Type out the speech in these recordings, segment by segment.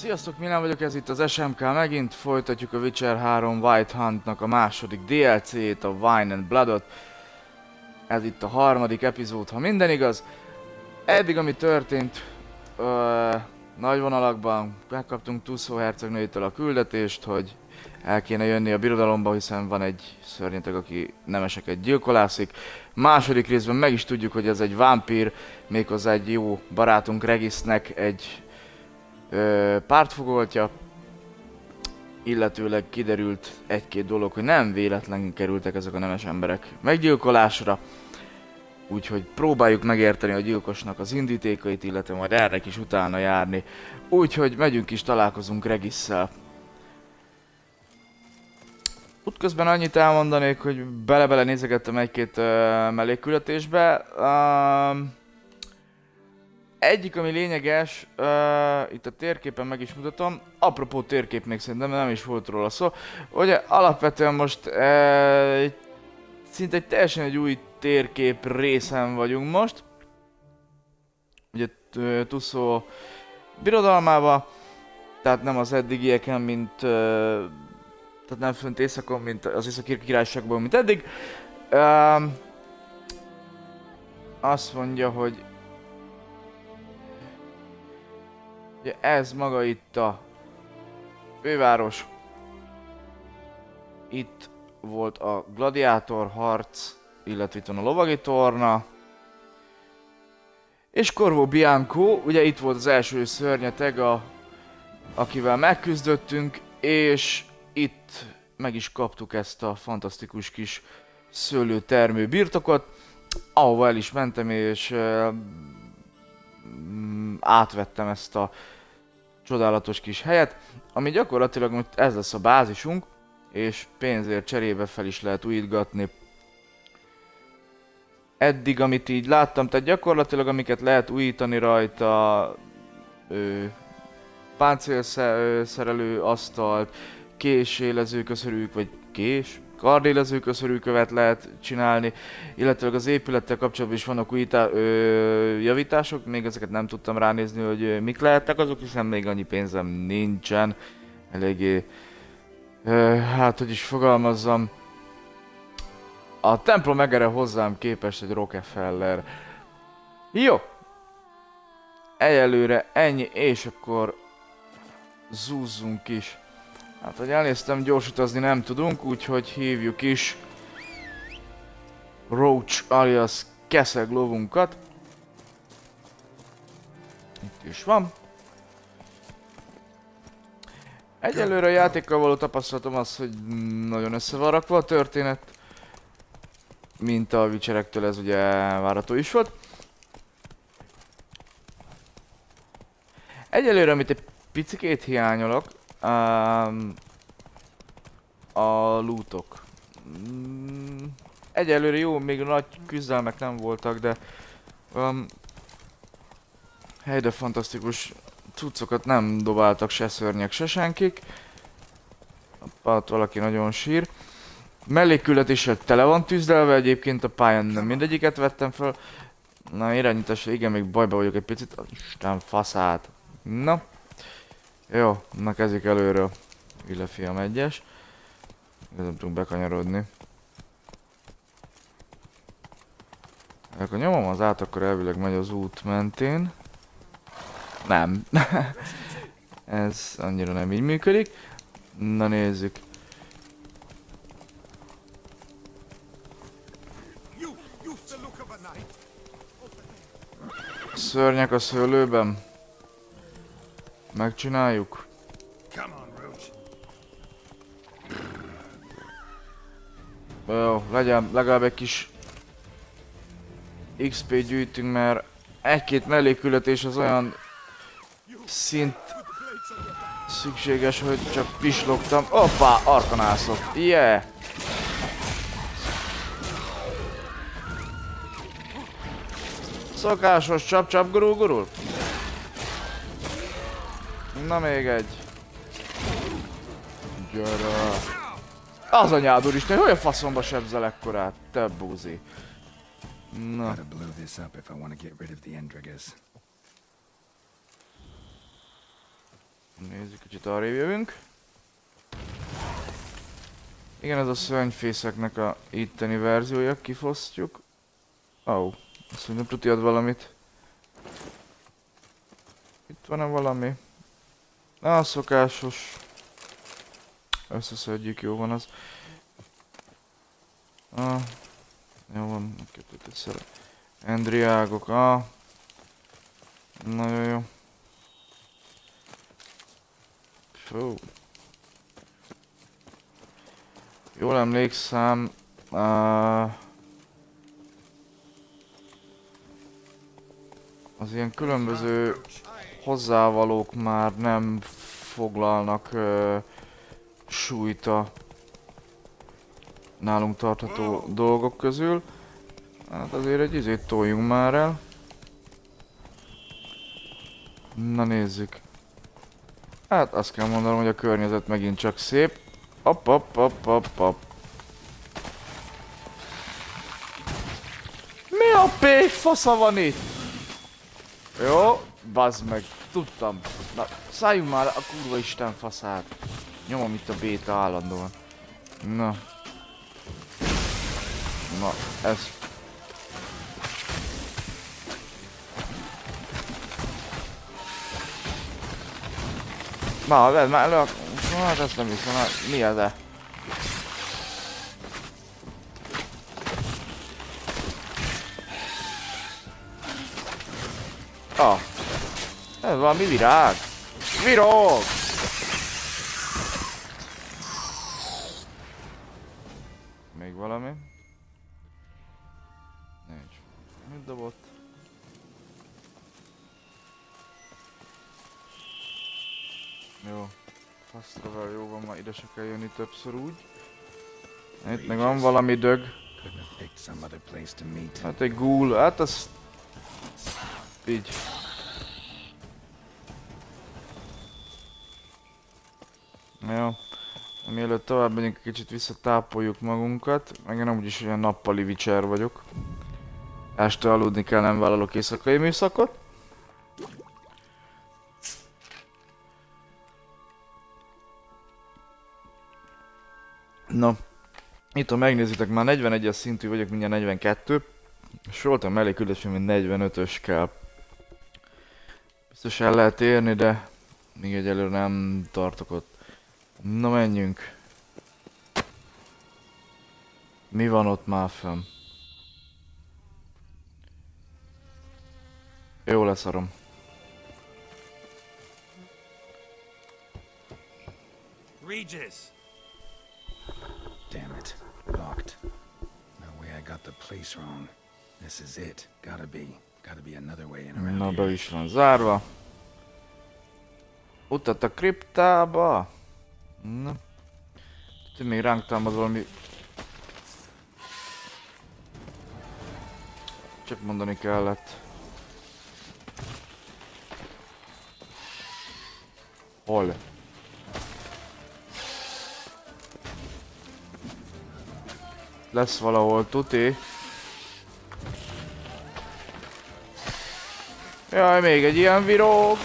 Sziasztok, Milán vagyok, ez itt az SMK, megint folytatjuk a Witcher 3 White Huntnak a második DLC-ét, a Wine and Bloodot. Ez itt a harmadik epizód, ha minden igaz. Eddig ami történt, nagy vonalakban megkaptunk Tuszó hercegnőjétől a küldetést, hogy el kéne jönni a birodalomba, hiszen van egy szörnyeteg, aki nemeseket gyilkolászik. Második részben meg is tudjuk, hogy ez egy vámpír, méghozzá egy jó barátunk Regisnek egy pártfogoltja, illetőleg kiderült egy-két dolog, hogy nem véletlenül kerültek ezek a nemes emberek meggyilkolásra. Úgyhogy próbáljuk megérteni a gyilkosnak az indítékait, illetve majd erre is utána járni. Úgyhogy megyünk is, találkozunk Regisszel. Útközben annyit elmondanék, hogy bele-bele nézegettem egy-két mellékküldetésbe. Egyik, ami lényeges, itt a térképen meg is mutatom, apropó térkép még szerintem nem is volt róla szó. Ugye alapvetően most szinte teljesen egy új térkép részen vagyunk most. Ugye Tuszó birodalmába, tehát nem az eddigieken, mint tehát nem fönt északon, mint az északi királyságban, mint eddig. Azt mondja, hogy ugye ez maga itt a főváros. Itt volt a gladiátor harc, illetve itt van a lovagi torna. És Corvo Bianco, ugye itt volt az első szörnyeteg, akivel megküzdöttünk, és itt meg is kaptuk ezt a fantasztikus kis szőlőtermő birtokot, ahova el is mentem, és átvettem ezt a csodálatos kis helyet, ami gyakorlatilag ez lesz a bázisunk, és pénzért cserébe fel is lehet újítgatni. Eddig, amit így láttam, tehát gyakorlatilag amiket lehet újítani rajta, páncélszerelő asztalt, késélezőköszörűk, vagy kardélezőköszörűkövet lehet csinálni, illetve az épülettel kapcsolatban is vannak új javítások, még ezeket nem tudtam ránézni, hogy mik lehetnek azok, hiszen még annyi pénzem nincsen, eléggé, hát hogy is fogalmazzam, a templom egere hozzám képest egy Rockefeller. Jó! Egyelőre ennyi, és akkor zúzzunk is. Hát, hogy elnéztem, gyors utazni nem tudunk, úgyhogy hívjuk is Roach alias Keszeg lovunkat. Itt is van. Egyelőre a játékkal való tapasztalatom az, hogy nagyon össze van rakva a történet. Mint a witcherektől ez ugye várható is volt. Egyelőre, amit egy picikét hiányolok, a lootok. Egyelőre jó, még nagy küzdelmek nem voltak, de helyre fantasztikus cuccokat nem dobáltak se szörnyek, se senkik. Ott valaki nagyon sír. Mellékküldetéssel tele van tűzdelve, egyébként a pályán nem mindegyiket vettem fel. Na, irányításra igen, még bajba vagyok egy picit. Isten faszát. Na. Jó, na kezdjük előről. Ille fiam egyes. Nem tudunk bekanyarodni. Ha nyomom az át, akkor elvileg megy az út mentén. Nem. Ez annyira nem így működik. Na nézzük. Szörnyek a szőlőben. Megcsináljuk. Jó, legyen legalább egy kis XP gyűjtünk, mert egy-két mellékküldetés az olyan szint szükséges, hogy csak pislogtam. Hoppá, arkanászok. Yeah! Szokásos csap-csap gurul-gurul. Na még egy. Gyere. Az anyád úristen, hogy a faszomba sebzel ekkorát, te búzi. Na. Nézzük, kicsit arrébb jövünk. Igen, ez a szörnyfészeknek a itteni verziója, kifosztjuk. Ó, azt mondom, tuti ad valamit. Itt van-e valami? A szokásos. Összeszedjük, jó van az. Jó van, kettőt egyszerre. Endriágok, nagyon jó. Fú. Jól emlékszem, az ilyen különböző hozzávalók már nem foglalnak súlyt a nálunk tartható dolgok közül. Hát azért egy izét toljunk már el. Na nézzük. Hát azt kell mondanom, hogy a környezet megint csak szép. Hopp. Mi a pék fasza van itt? Jó, bazd meg, tudtam. Na, szálljunk már a kurva isten faszát. Nyomom itt a béta állandóan. Na, ez... Na, vedd már elő, hát ezt nem hiszem, mi ez -e? Ez valami virág. Virág! Még valami? Nincs. Mit dobott? Jó. Fasztravel jó van, ma ide se kell jönni többször úgy. Itt meg van valami dög. Hát egy ghoul, hát az... Így. Jó. Mielőtt tovább megyünk, kicsit visszatápoljuk magunkat. Meg én amúgy is olyan nappali witcher vagyok. Este aludni kell, nem vállalok éjszakai műszakot. Na, itt ha megnézitek, már 41-es szintű vagyok, mindjárt 42. És voltam mellé küldetésem, mint 45-ös kell. Biztos el lehet érni, de még egyelőre nem tartok ott. Na menjünk. Mi van ott már fenn? Jó, leszarom. Regis! Damn it. Locked. No way I got the place wrong. This is it. Gotta be another way in around Na, here. be is van zárva. Utat a kriptába. Na. Még ránk támad valami... Csak mondani kellett. Hol? Lesz valahol, tuti. Jaj, még egy ilyen viróg.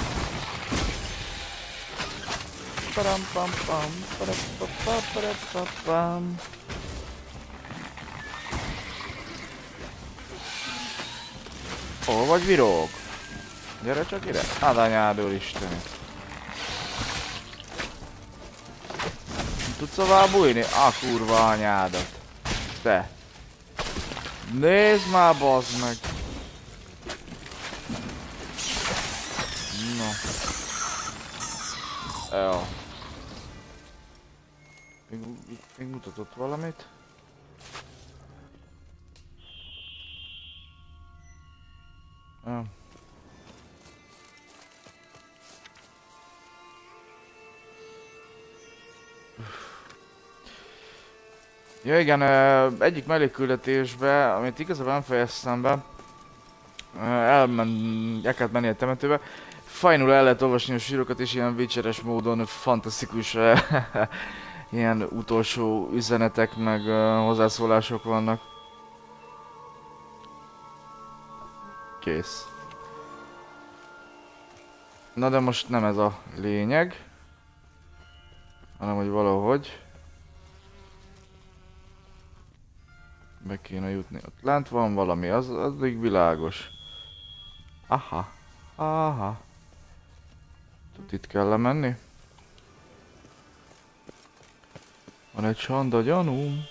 Hol vagy viróg? Gyere csak ide. Adanyádól Isteni. Tudsz tovább bújni? A kurva anyádat. Te. Nézd már, bazd meg. No. Jó. Még mutatott valamit. Ja. Ja igen, egyik mellékküldetésbe, amit igazából nem fejeztem be, el kellett menni a temetőbe. Fajnul el lehet olvasni a sírokat, és ilyen witcheres módon fantasztikus ilyen utolsó üzenetek meg hozzászólások vannak. Kész. Na de most nem ez a lényeg, hanem hogy valahogy be kéne jutni. Ott lent van valami, az addig világos. Aha, aha. Itt kell lemenni. Van egy sanda gyanúm.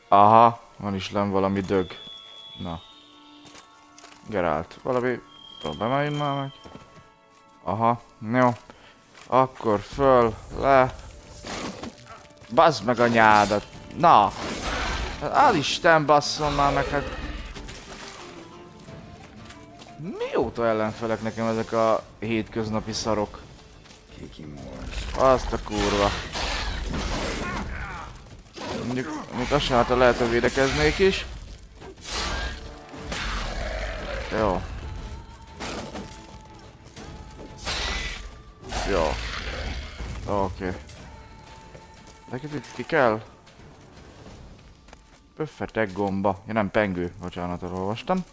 Aha, van is len valami dög. Na. Gerált, valami probléma jön már meg. Aha, jó. Akkor föl, le. Baszd meg a nyádat. Na. Hát Isten basszon már meg, hát. Mióta ellenfelek nekem ezek a hétköznapi szarok? Azt a kurva. Mondjuk azt sem, hát lehet, hogy védekeznék is. Jó. Jó. Oké. Neked itt ki kell? Pöffetek gomba. Ja nem, pengő. Bocsánat, olvastam.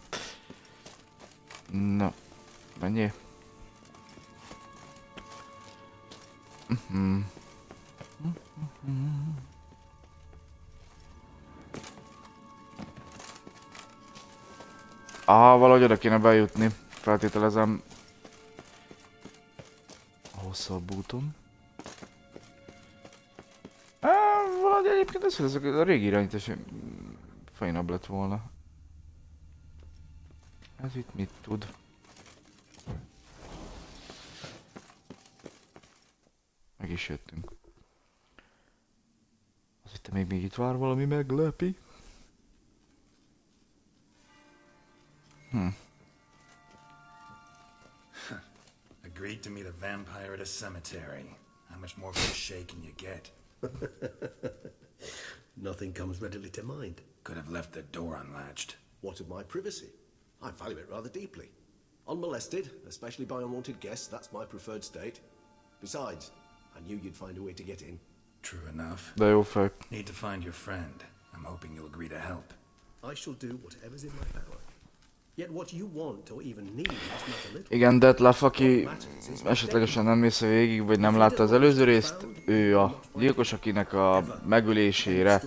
No. Menjél. Valahogy oda kéne bejutni. Feltételezem. A hosszabb úton. Valahogy egyébként ez a régi irányítás fajnabb lett volna. Ez itt mit tud? Meg is jöttünk. Azt hittem még itt vár valami meglepi. Agreed to meet a vampire at a cemetery. How much more cliche can you get? Nothing comes readily to mind. Could have left the door unlatched. What of my privacy? I value it rather deeply. Unmolested, especially by unwanted guests, that's my preferred state. Besides, I knew you'd find a way to get in. True enough. De jó fej. Need to find your friend. I'm hoping you'll agree to help. I shall do whatever's in my power. Yet what you want or even need must matter little. Igen, Detlef, aki esetlegesen nem nézte végig, vagy nem látta az előző részt, ő a gyilkos, akinek a megölésére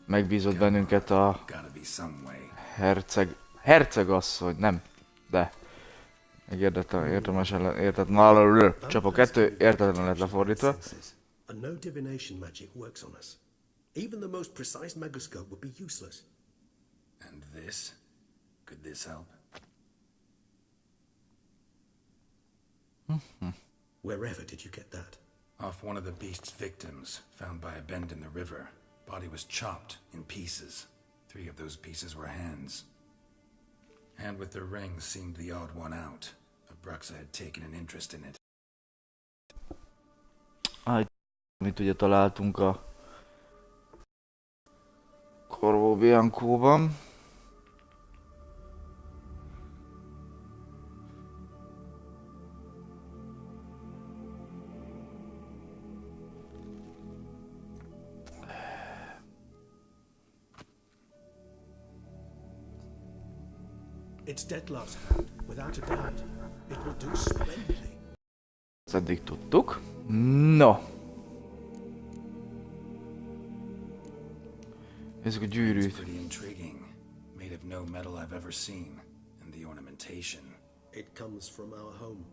megbízott bennünket a hercegasszony, nem, de csapok 2, értetlen lett lefordítva. A no divination magic works on us. Even the most precise megascope would be useless. And this? Could this help? Wherever did you get that? Off one of the beast's victims, found by a bend in the river. Body was chopped in pieces. 3 of those pieces were hands. Hand with the ring seemed the odd one out. Abraxa had taken an interest in it. Amit ugye találtunk a Corvo Biancóban. It's Detlef's hand, without a doubt. It will do splendidly. Ezt eddig tudtuk. No. Nézzük a gyűrűt. Pretty intriguing. Made of no metal I've ever seen. And the ornamentation. It comes from our home,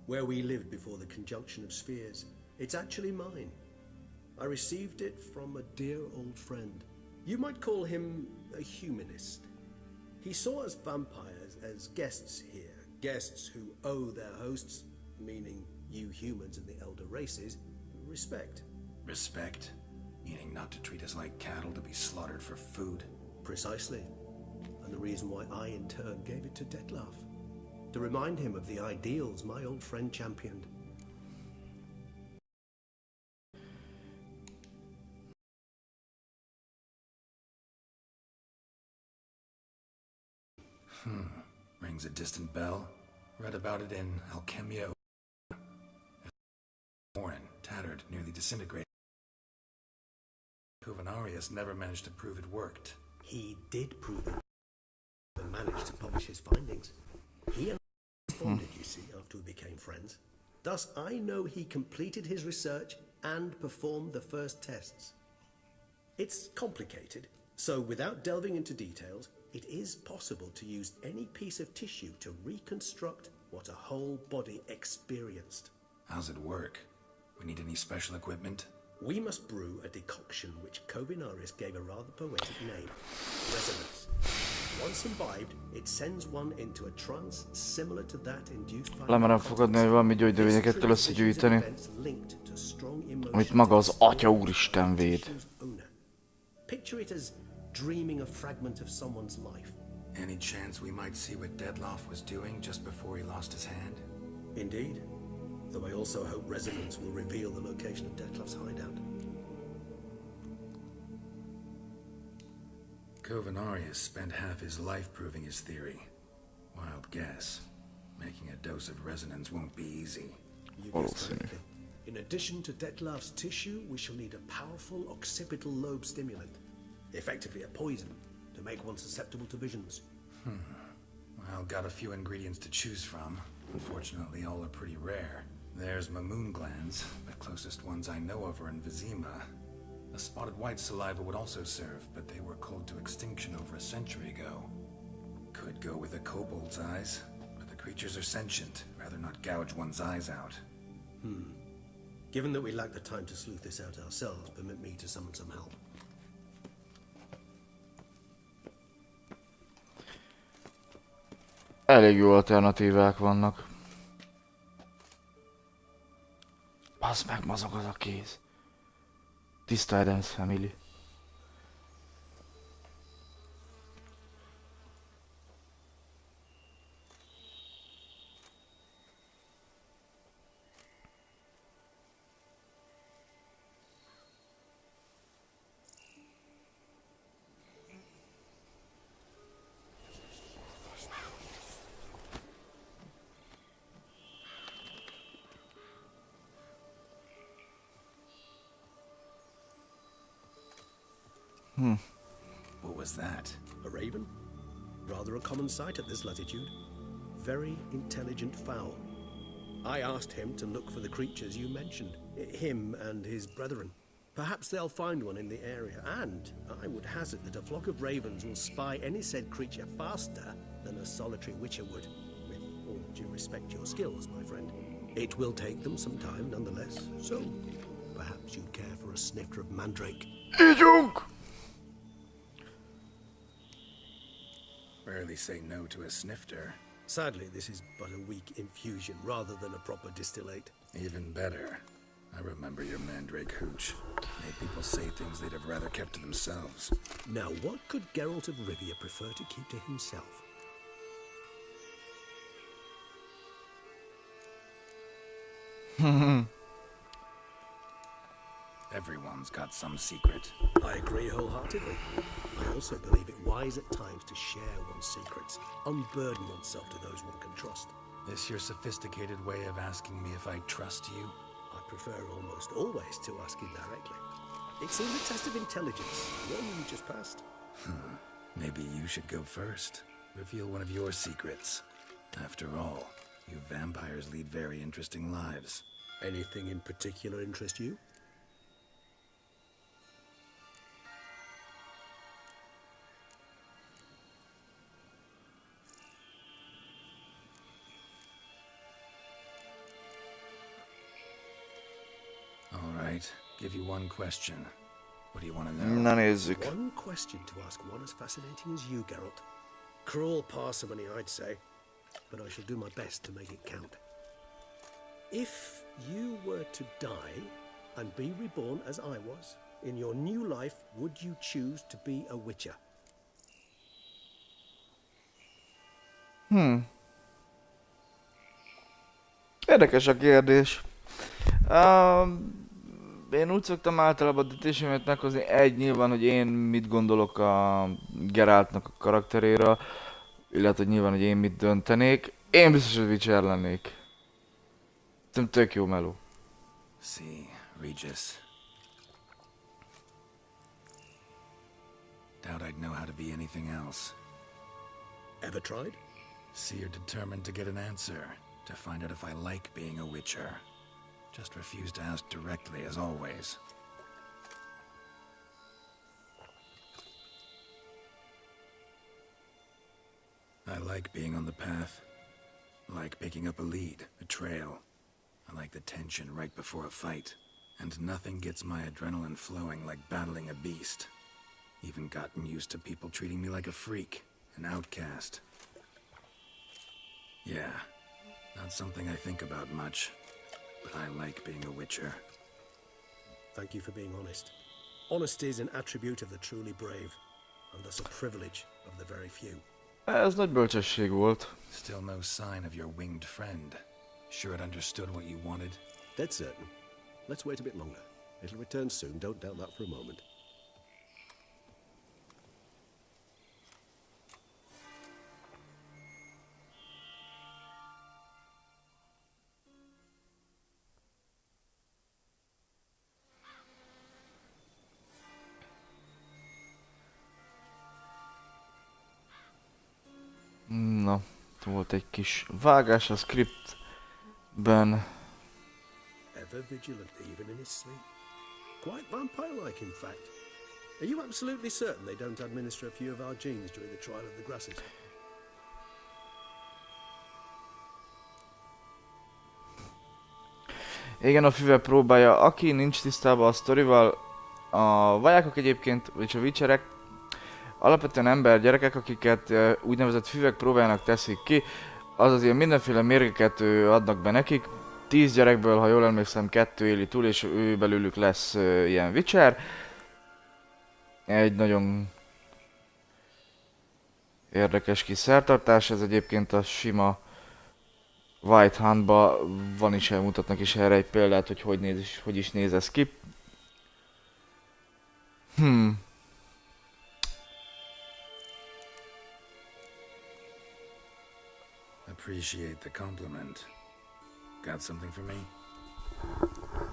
where we lived before the conjunction of spheres. It's actually mine. I received it from a dear old friend. You might call him a humanist. He saw us vampires as guests here, guests who owe their hosts, meaning you humans and the elder races, respect. Respect? Meaning not to treat us like cattle to be slaughtered for food? Precisely. And the reason why I in turn gave it to Detlef. To remind him of the ideals my old friend championed. Rings a distant bell. Read about it in Alchemia. Foreign, tattered, nearly disintegrated. Kuvanarius never managed to prove it worked. He did prove it and managed to publish his findings. He and bonded, you see, after we became friends. Thus, I know he completed his research and performed the first tests. It's complicated, so without delving into details, it is possible to use any piece of tissue to reconstruct what a whole body experienced. How's it work? We need any special equipment? We must brew a decoction which Kovinaris gave a rather poetic name, resonance. Once imbibed, it sends one into a trance similar to that induced by... Lemerem fogadni, hogy valami gyógynövényeket kell összegyűjteni, amit maga az Atya Úristen véd. Picture it as dreaming a fragment of someone's life. Any chance we might see what Dettlaff was doing just before he lost his hand? Indeed. Though I also hope resonance will reveal the location of Dettlaff's hideout. Kovinaris spent half his life proving his theory. Wild guess. Making a dose of resonance won't be easy. You guessed correctly. In addition to Dettlaff's tissue, we shall need a powerful occipital lobe stimulant. Effectively a poison, to make one susceptible to visions. Well, got a few ingredients to choose from. Unfortunately, all are pretty rare. There's mamoon glands. The closest ones I know of are in Vizima. A spotted white saliva would also serve, but they were culled to extinction over a century ago. Could go with a kobold's eyes, but the creatures are sentient. Rather not gouge one's eyes out. Given that we lack the time to sleuth this out ourselves, permit me to summon some help. Elég jó alternatívák vannak. Baszd meg, mozog az a kéz. Tiszta Adams Family. What was that? A raven? Rather a common sight at this latitude. Very intelligent fowl. I asked him to look for the creatures you mentioned. Him and his brethren. Perhaps they'll find one in the area, and I would hazard that a flock of ravens will spy any said creature faster than a solitary witcher would. With all due respect to your skills, my friend. It will take them some time nonetheless, so perhaps you'd care for a snifter of mandrake. Ígyunk! Rarely say no to a snifter. Sadly, this is but a weak infusion rather than a proper distillate. Even better. I remember your mandrake hooch. Made people say things they'd have rather kept to themselves. Now, what could Geralt of Rivia prefer to keep to himself? Everyone's got some secret. I agree wholeheartedly. I also believe it wise at times to share one's secrets, unburden oneself to those one can trust. This your sophisticated way of asking me if I trust you? I prefer almost always to ask indirectly. It's in the test of intelligence, one you just passed. Maybe you should go first. Reveal one of your secrets. After all, you vampires lead very interesting lives. Anything in particular interest you? Give you one question. What do you want to know? Na nézzük. One question to ask one as fascinating as you, Geralt. Cruel parsimony, I'd say, but I shall do my best to make it count. If you were to die and be reborn as I was, in your new life, would you choose to be a witcher? Érdekes a kérdés. Én úgy szoktam általában a döntésemet meghozni. Egy nyilván, hogy én mit gondolok a Geraltnak a karakteréről, illetve hogy nyilván, hogy én mit döntenék. Én biztos, hogy Witcher lennék. Szerintem tök jó meló. See, Regis. Doubt I'd know how to be anything else. Ever tried? See you're determined to get an answer, to find out if I like being a witcher. Just refuse to ask directly, as always. I like being on the path. I like picking up a lead, a trail. I like the tension right before a fight. And nothing gets my adrenaline flowing like battling a beast. Even gotten used to people treating me like a freak, an outcast. Yeah, not something I think about much, but I like being a witcher. Thank you for being honest. Honesty is an attribute of the truly brave, and thus a privilege of the very few. Ez nagy bölcsesség volt. Still no sign of your winged friend. Sure it understood what you wanted? Dead certain. Let's wait a bit longer. It'll return soon, don't doubt that for a moment. Na, volt egy kis vágás a scriptben. Ever vigilant even in his sleep. Quite vampire-like, in fact. Are you absolutely certain they don't administer a few of our genes during the trial of the grasses? Igen, a füve próbálja. Aki nincs tisztában a sztorival, a vajákok egyébként, vagy a witcherek, alapvetően ember gyerekek, akiket úgynevezett füvek próbálnak teszik ki, azaz ilyen mindenféle mérgeket adnak be nekik. 10 gyerekből, ha jól emlékszem, 2 éli túl, és ő belőlük lesz ilyen witcher. Egy nagyon érdekes kis szertartás, ez egyébként a sima White Huntba van is, elmutatnak is erre egy példát, hogy hogy is néz ez ki. Appreciate the compliment. Got something for me?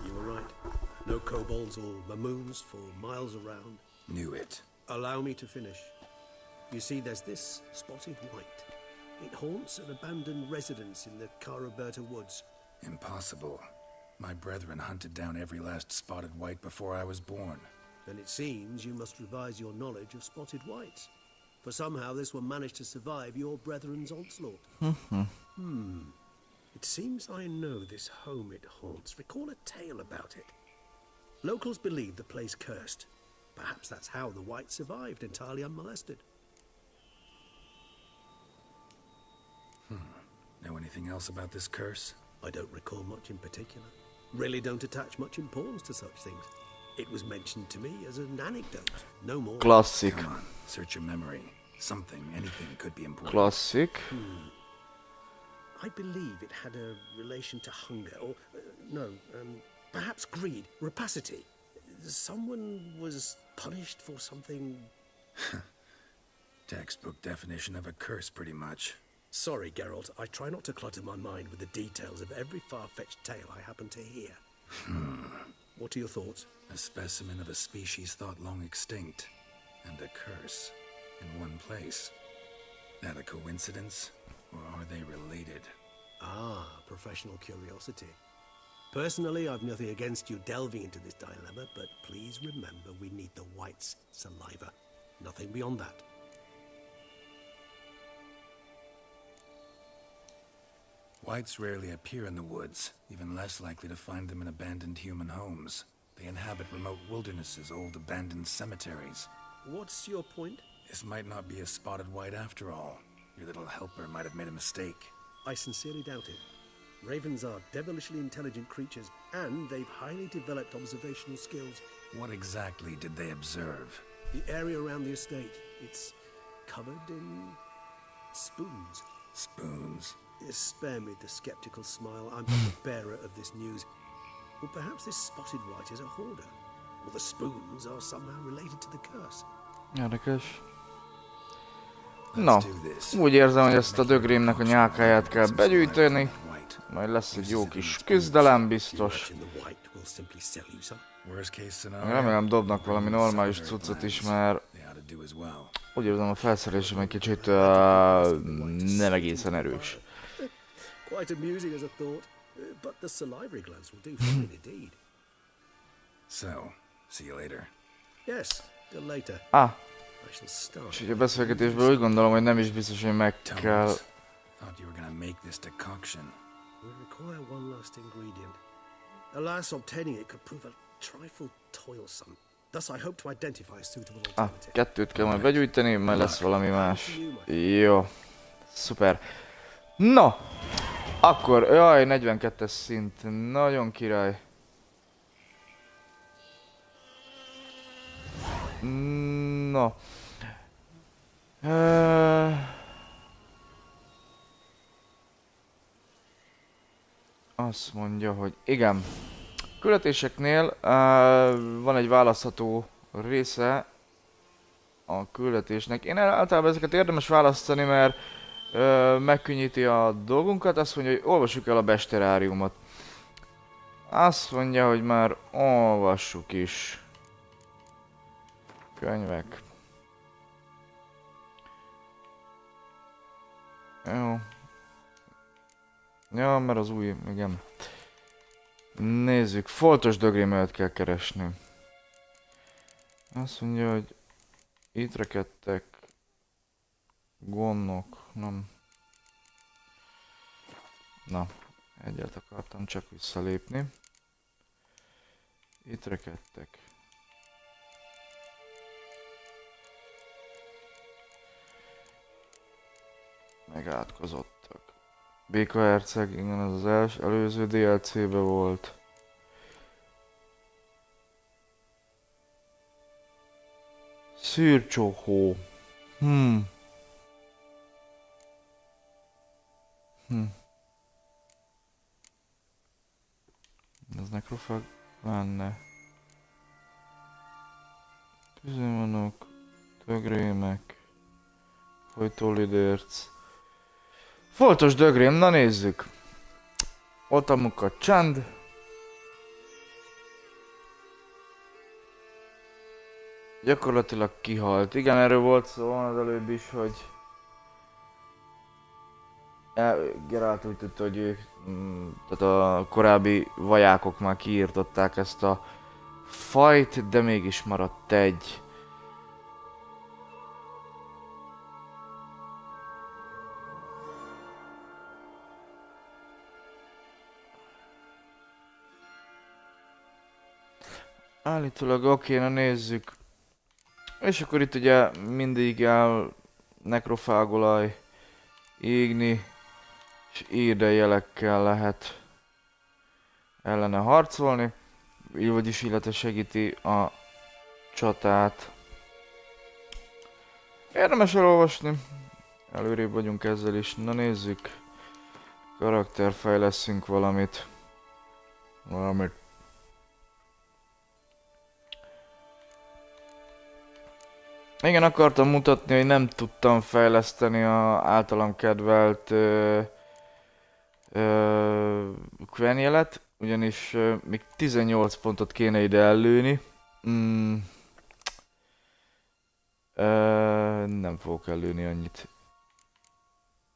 You were right. No kobolds or mamoons for miles around. Knew it. Allow me to finish. You see, there's this spotted white. It haunts an abandoned residence in the Caraberta woods. Impossible. My brethren hunted down every last spotted white before I was born. Then it seems you must revise your knowledge of spotted whites. For somehow this one managed to survive your brethren's onslaught. It seems I know this home it haunts. Recall a tale about it. Locals believe the place cursed. Perhaps that's how the whites survived entirely unmolested. Know anything else about this curse? I don't recall much in particular. Really don't attach much importance to such things. It was mentioned to me as an anecdote, no more. Klasszik. Come on, search your memory. Something, anything could be important. Klasszik. I believe it had a relation to hunger, or perhaps greed, rapacity. Someone was punished for something. Textbook definition of a curse, pretty much. Sorry, Geralt, I try not to clutter my mind with the details of every far-fetched tale I happen to hear. What are your thoughts? A specimen of a species thought long extinct, and a curse in one place. That a coincidence, or are they related? Ah, professional curiosity. Personally, I've nothing against you delving into this dilemma, but please remember we need the white's saliva. Nothing beyond that. Whites rarely appear in the woods, even less likely to find them in abandoned human homes. They inhabit remote wildernesses, old abandoned cemeteries. What's your point? This might not be a spotted white after all. Your little helper might have made a mistake. I sincerely doubt it. Ravens are devilishly intelligent creatures, and they've highly developed observational skills. What exactly did they observe? The area around the estate, it's covered in spoons. Spoons? Spare me the skeptical smile. I'm not the bearer of this news. Or perhaps this spotted white is a hoarder. Or the spoons are somehow related to the curse. Érdekes. Na, úgy érzem, hogy ezt a dögrémnek a nyálkáját kell begyűjteni. Majd lesz egy jó kis küzdelem biztos. Remélem dobnak valami normális cuccot is, mert úgy érzem a felszerelésem egy kicsit nem egészen erős. Quite amusing as a thought, but the salivary glands will do fine indeed. So, see you later. Yes, till later. Ah, I shall start. és ugye a beszélgetésből úgy gondolom, hogy nem is biztos, hogy meg kell... Tones. Thought you were gonna make this decoction. We'll require one last ingredient. Alas, obtaining it could prove a trifle toilsome. Thus, I hope to identify a suitable Ah, alternative. kettőt kell majd begyújtani, majd lesz valami más. Jó, szuper. No, akkor, jaj, 42-es szint, nagyon király. No. Azt mondja, hogy igen. Küldetéseknél van egy választható része a küldetésnek. Én általában ezeket érdemes választani, mert megkönnyíti a dolgunkat. Azt mondja, hogy olvassuk el a bestiáriumot. Azt mondja, hogy már olvassuk is. Könyvek. Jó. Ja, mert az új, igen. Nézzük, foltos dögrémelt kell keresni. Azt mondja, hogy itt rekedtek gondok, nem. Na, egyet akartam csak visszalépni. Itt rekedtek. Megátkozottak. Béka herceg, igen, ez az előző DLC-be volt. Szűrcsóhó. Ez nekrofag lenne. Tüzémanok, dögrémek, folytólidérc. Foltos dögrém, na nézzük. Ott a munka csend. Gyakorlatilag kihalt. Igen, erről volt szó az előbb is, hogy Geralt úgy tudta, hogy ők, tehát a korábbi vajákok már kiírtották ezt a fajt, de mégis maradt egy. Állítólag oké, na nézzük. És akkor itt ugye mindig el nekrofágolaj égni, és írdejelekkel lehet ellene harcolni, vagyis illetve segíti a csatát. Érdemes elolvasni, előrébb vagyunk ezzel is, na nézzük. Karakterfejleszünk valamit. Igen, akartam mutatni, hogy nem tudtam fejleszteni a általam kedvelt Quenjelet, ugyanis még 18 pontot kéne ide ellőni. Nem fogok ellőni annyit.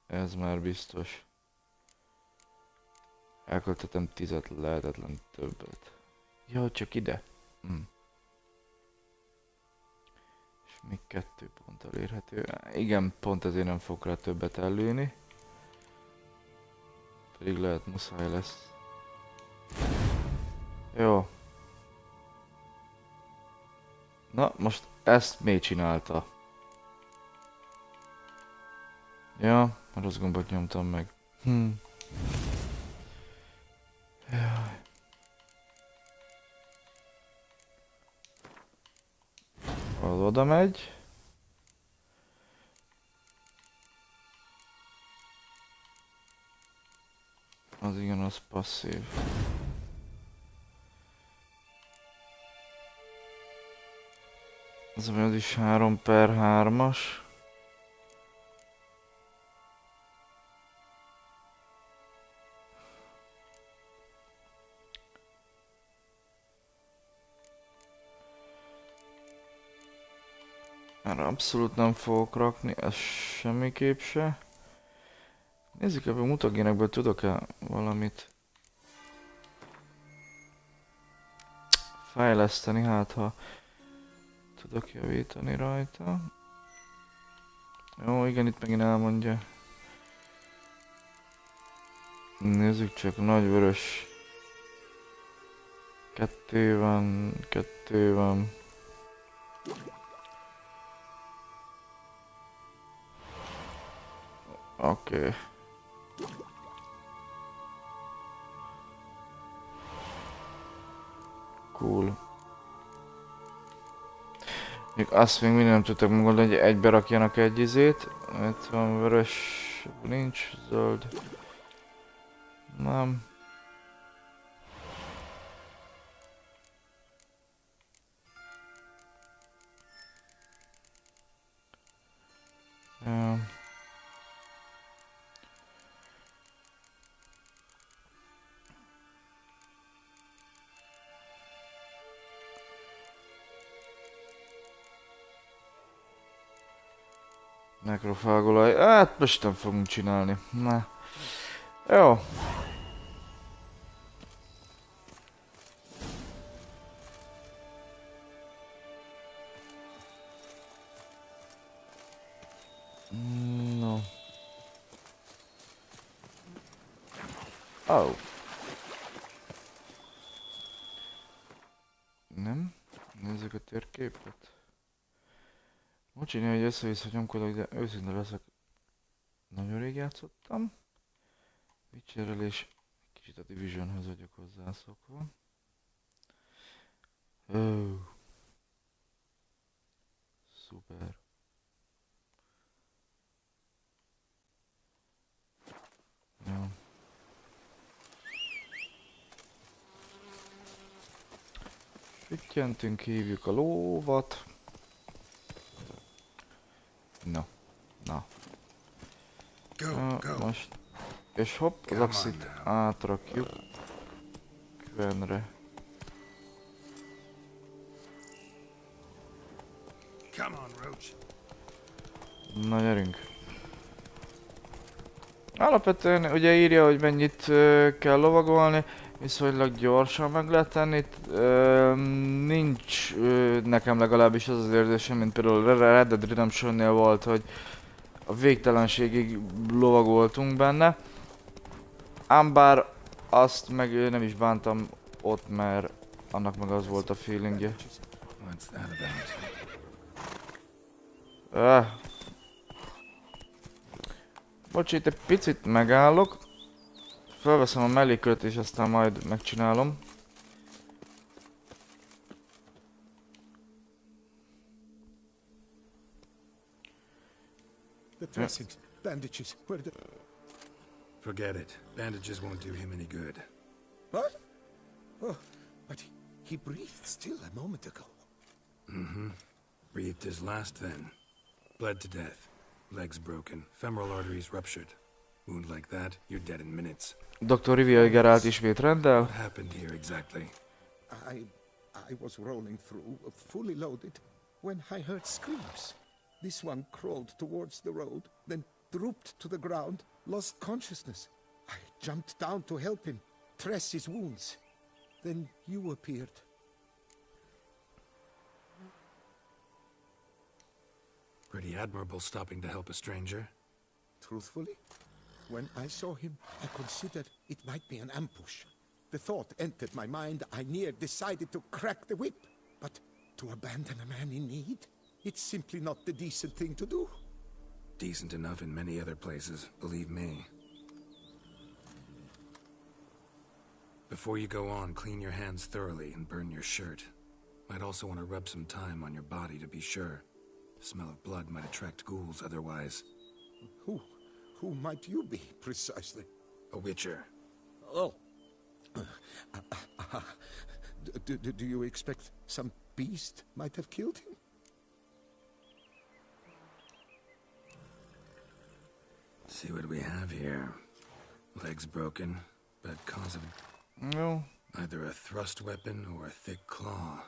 Ez már biztos. Elköltöttem 10-et, lehetetlen többet. Jó, csak ide. Még 2 ponttal érhető. Igen, pont ezért nem fog rá többet ellőni. Pedig lehet muszáj lesz. Jó. Na, most ezt miért csinálta? Ja, rossz gombot nyomtam meg. Jaj. Az oda megy. Az igen, az passzív. Az is 3/3-as. Erre abszolút nem fogok rakni, ez semmiképp se. Nézzük, ebből mutagénekből tudok-e valamit fejleszteni, hát ha tudok javítani rajta. Jó, igen, itt megint elmondja. Nézzük csak, nagy vörös. 2 van, 2 van. Oké. Cool. Még azt még mindig nem tudtak megoldani, hogy egybe rakjanak egy izét. Itt van vörös, nincs, zöld. Nem. Ja. Nekrofágolaj. Hát most nem fogunk csinálni. Na. Jó. No. Oh. Nem? Nézzük a térképet. Bocsi, hogy össze-vissza nyomkodok, de őszinte leszek. Nagyon rég játszottam. Witcherelés. Kicsit a Divisionhez vagyok hozzászokva. Szuper. Jó. Füttyentünk, hívjuk a lóvat. Na. Na. Most. És hopp, az axit átrakjuk. Kvenre. Na gyerünk. Alapvetően ugye írja, hogy mennyit kell lovagolni, viszonylag gyorsan meg lehet tenni. Nincs nekem legalábbis az az érzésem, mint például Red Dead Redemption-nél volt, hogy a végtelenségig lovagoltunk benne. Ám bár azt meg nem is bántam ott, mert annak meg az volt a feelingje. Bocsi, itt egy picit megállok. Felveszem a mellékört és aztán majd megcsinálom. The dressings, bandages, where the... Forget it. Bandages won't do him any good. What? Oh, but he breathed still a moment ago. Mm-hmm. Breathed his last then. Bled to death. Legs broken. Femoral arteries ruptured. Wound like that, you're dead in minutes. Dr. Rivia Geralt ismét rendel. What happened here exactly? I was rolling through, fully loaded, when I heard screams. This one crawled towards the road, then drooped to the ground, lost consciousness. I jumped down to help him, dress his wounds. Then you appeared. Pretty admirable stopping to help a stranger. Truthfully, when I saw him, I considered it might be an ambush. The thought entered my mind, I near decided to crack the whip. But to abandon a man in need? It's simply not the decent thing to do. Decent enough in many other places, believe me. Before you go on, clean your hands thoroughly and burn your shirt. Might also want to rub some time on your body to be sure. The smell of blood might attract ghouls otherwise. Who might you be, precisely? A witcher. Oh. Do you expect some beast might have killed him? See what we have here. Legs broken, but cause of No. either a thrust weapon or a thick claw.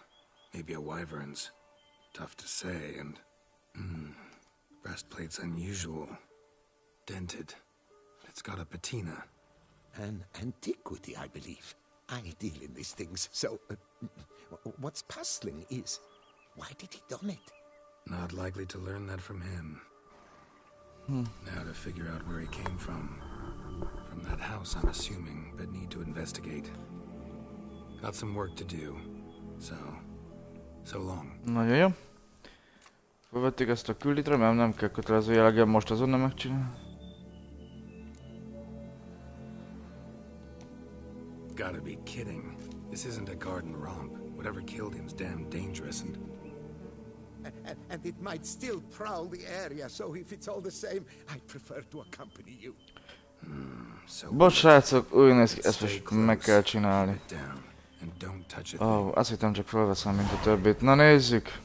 Maybe a wyvern's. Tough to say, and breastplate's unusual. Dented. It's got a patina. An antiquity, I believe. I deal in these things, so... what's puzzling is... why did he don it? Not likely to learn that from him. Now to figure out where he came from. From that house, I'm assuming, but need to investigate. Got some work to do. So long. Nagyon jó. Fölvettük ezt a küldit, remélem nem kell kötelező jelleggel most azonnal megcsinálni. Gotta be kidding. This isn't a garden romp. Whatever killed him's damn dangerous And it might still prowl the area, so if it's all the same, I'd prefer to accompany you. Bocs srácok, úgy néz ki, ezt most meg kell csinálni. Azt hittem csak felveszem, mint a többit. Na nézzük!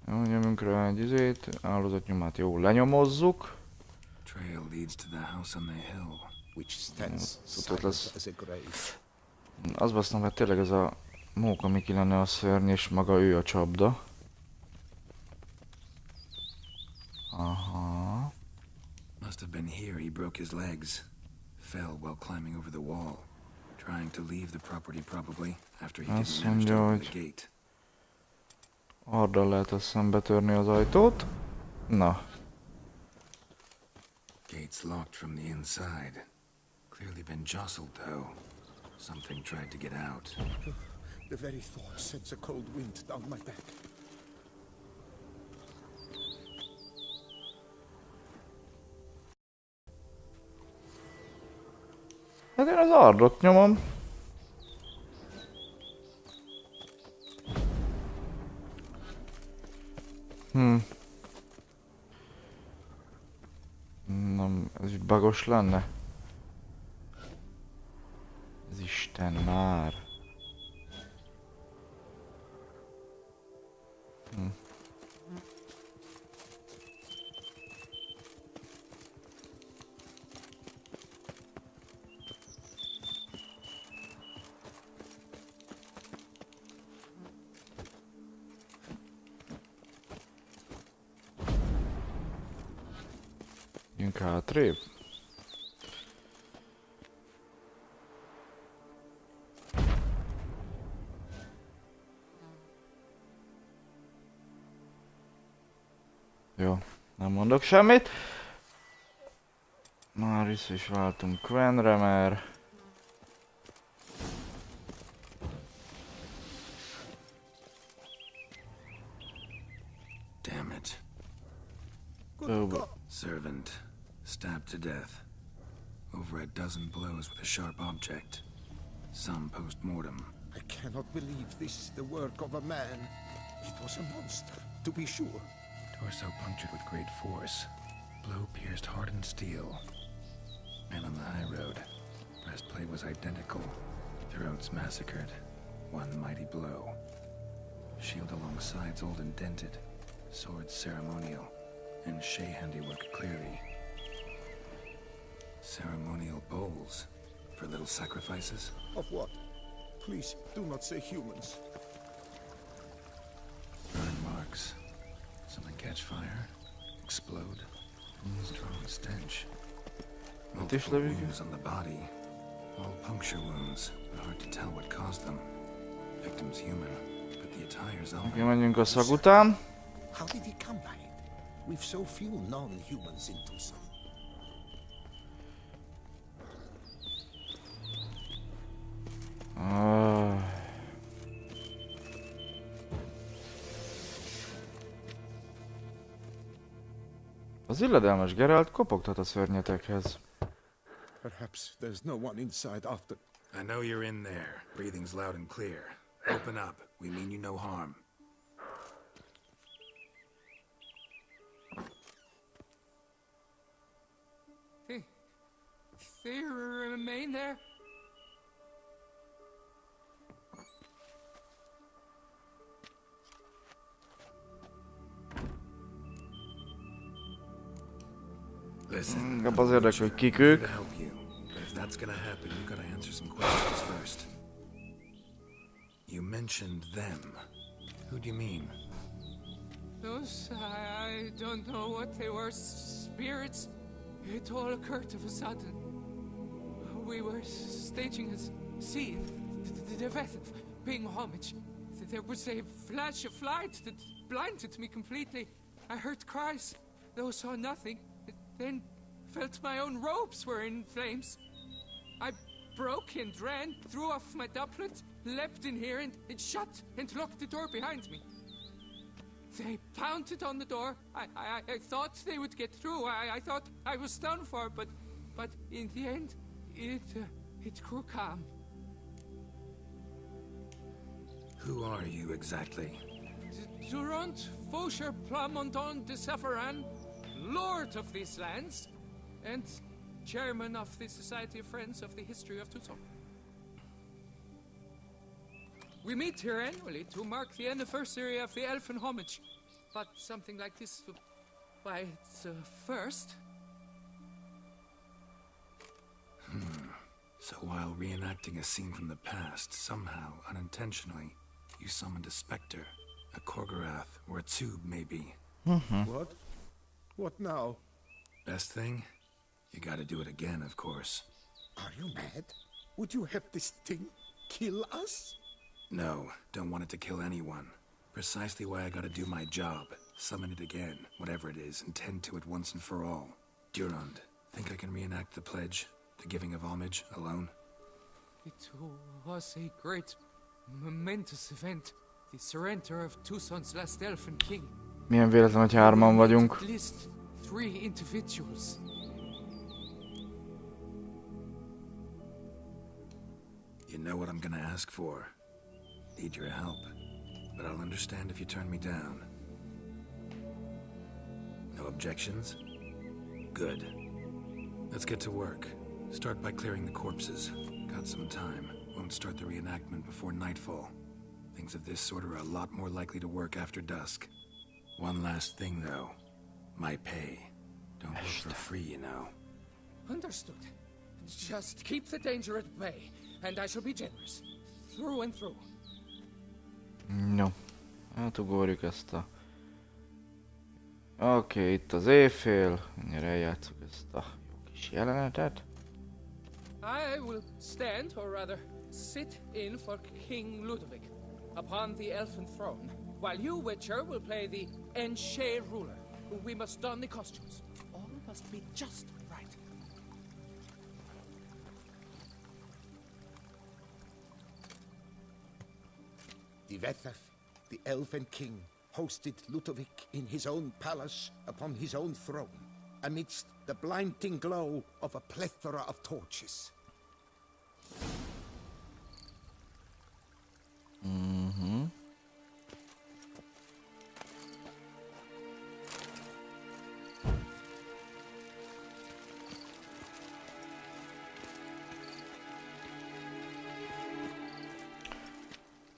Jó, nyomjunk rá egy izét, áldozatnyomát jó, lenyomozzuk. Ott lesz. Azt basztam, hogy tényleg ez a móka Miki lenne a szörny, és maga ő a csapda. Aha. Must have been here he broke his legs. Fell while climbing over the wall. Trying to leave the property probably, after he didn't manage to open the gate. Arra lehet azt hiszem betörni az ajtót. Na. Gate's locked from the inside. Clearly been jostled though. Something tried to get out. The very thought sends a cold wind down my back. Hát én az ardot nyomom. Nem, ez így bagos lenne. Ez Isten már. Jönk hátrébb. Jó, nem mondok semmit. Már vissza is váltunk Quenre, mert... Damn it. Good Servant, stabbed to death. Over a dozen blows with a sharp object. Some post-mortem. I cannot believe this is the work of a man. It was a monster, to be sure. Torso punctured with great force. Blow pierced hardened steel. Man on the high road. Breastplate was identical. Throats massacred. One mighty blow. Shield along sides old and dented. Sword ceremonial. And Shay handiwork clearly. Ceremonial bowls. For little sacrifices? Of what? Please, do not say humans. Burn marks. Something catch fire. Explode. Strong stench. Multiple wounds on the body. All puncture wounds, but hard to tell what caused them. Victim's human, but the attire's Oké, menjünk a szag után. How did he come by it? We've so few non-humans in Tucson. Az illedelmes Geralt kopogtat a szörnyetekhez. Perhaps there's no one inside after. I know you're in there. Breathing's loud and clear. Open up. We mean you no harm. They remain there? Listen, Az érdekel, hogy kik ők. If that's gonna happen, you gotta answer some questions first. You mentioned them. Who do you mean? Those, I don't know what they were. Spirits? It all occurred of a sudden. We were staging a scene, the death of paying homage. There was a flash of light that blinded me completely. I heard cries, though saw nothing. Then felt my own robes were in flames. I broke and ran, threw off my doublet, leapt in here and shut and locked the door behind me. They pounded on the door. I thought they would get through. I thought I was done for, but in the end, it grew calm. Who are you exactly? Durant Faucher Plamondon de Safaran, Lord of these lands, and Chairman of the Society of Friends of the History of Tucson. We meet here annually to mark the anniversary of the Elfin Homage, but something like this, why, it's a first. So while reenacting a scene from the past, somehow, unintentionally, you summoned a specter, a Korgorath, or a tube, maybe. What? What now? Best thing? You gotta do it again, of course. Are you mad? Would you have this thing kill us? No, don't want it to kill anyone. Precisely why I gotta do my job. Summon it again, whatever it is, and tend to it once and for all. Durand, think I can reenact the pledge, the giving of homage, alone? It was a great, momentous event. The surrender of Tucson's last elfin king. Milyen véletlen, hogy hárman vagyunk. At least 3 individuals. You know what I'm gonna ask for. Need your help, but I'll understand if you turn me down. No objections? Good. Let's get to work. Start by clearing the corpses. Got some time. Won't start the reenactment before nightfall. Things of this sort are a lot more likely to work after dusk. One last thing, though. My pay. Don't work for free, you know. Understood. Just keep the danger at bay, and I shall be generous. Through and through. No. Átugorjuk ezt a... Oké, itt az éjfél. Ennyire eljátszuk ezt a jó kis jelenetet. I will stand, or rather, sit in for King Ludovic upon the elfin throne, while you, Witcher, will play the Menjél ruler. We must don the costumes. All must be just right. Divethaf, the Elven King, hosted Ludovic in his own palace upon his own throne, amidst the blinding glow of a plethora of torches.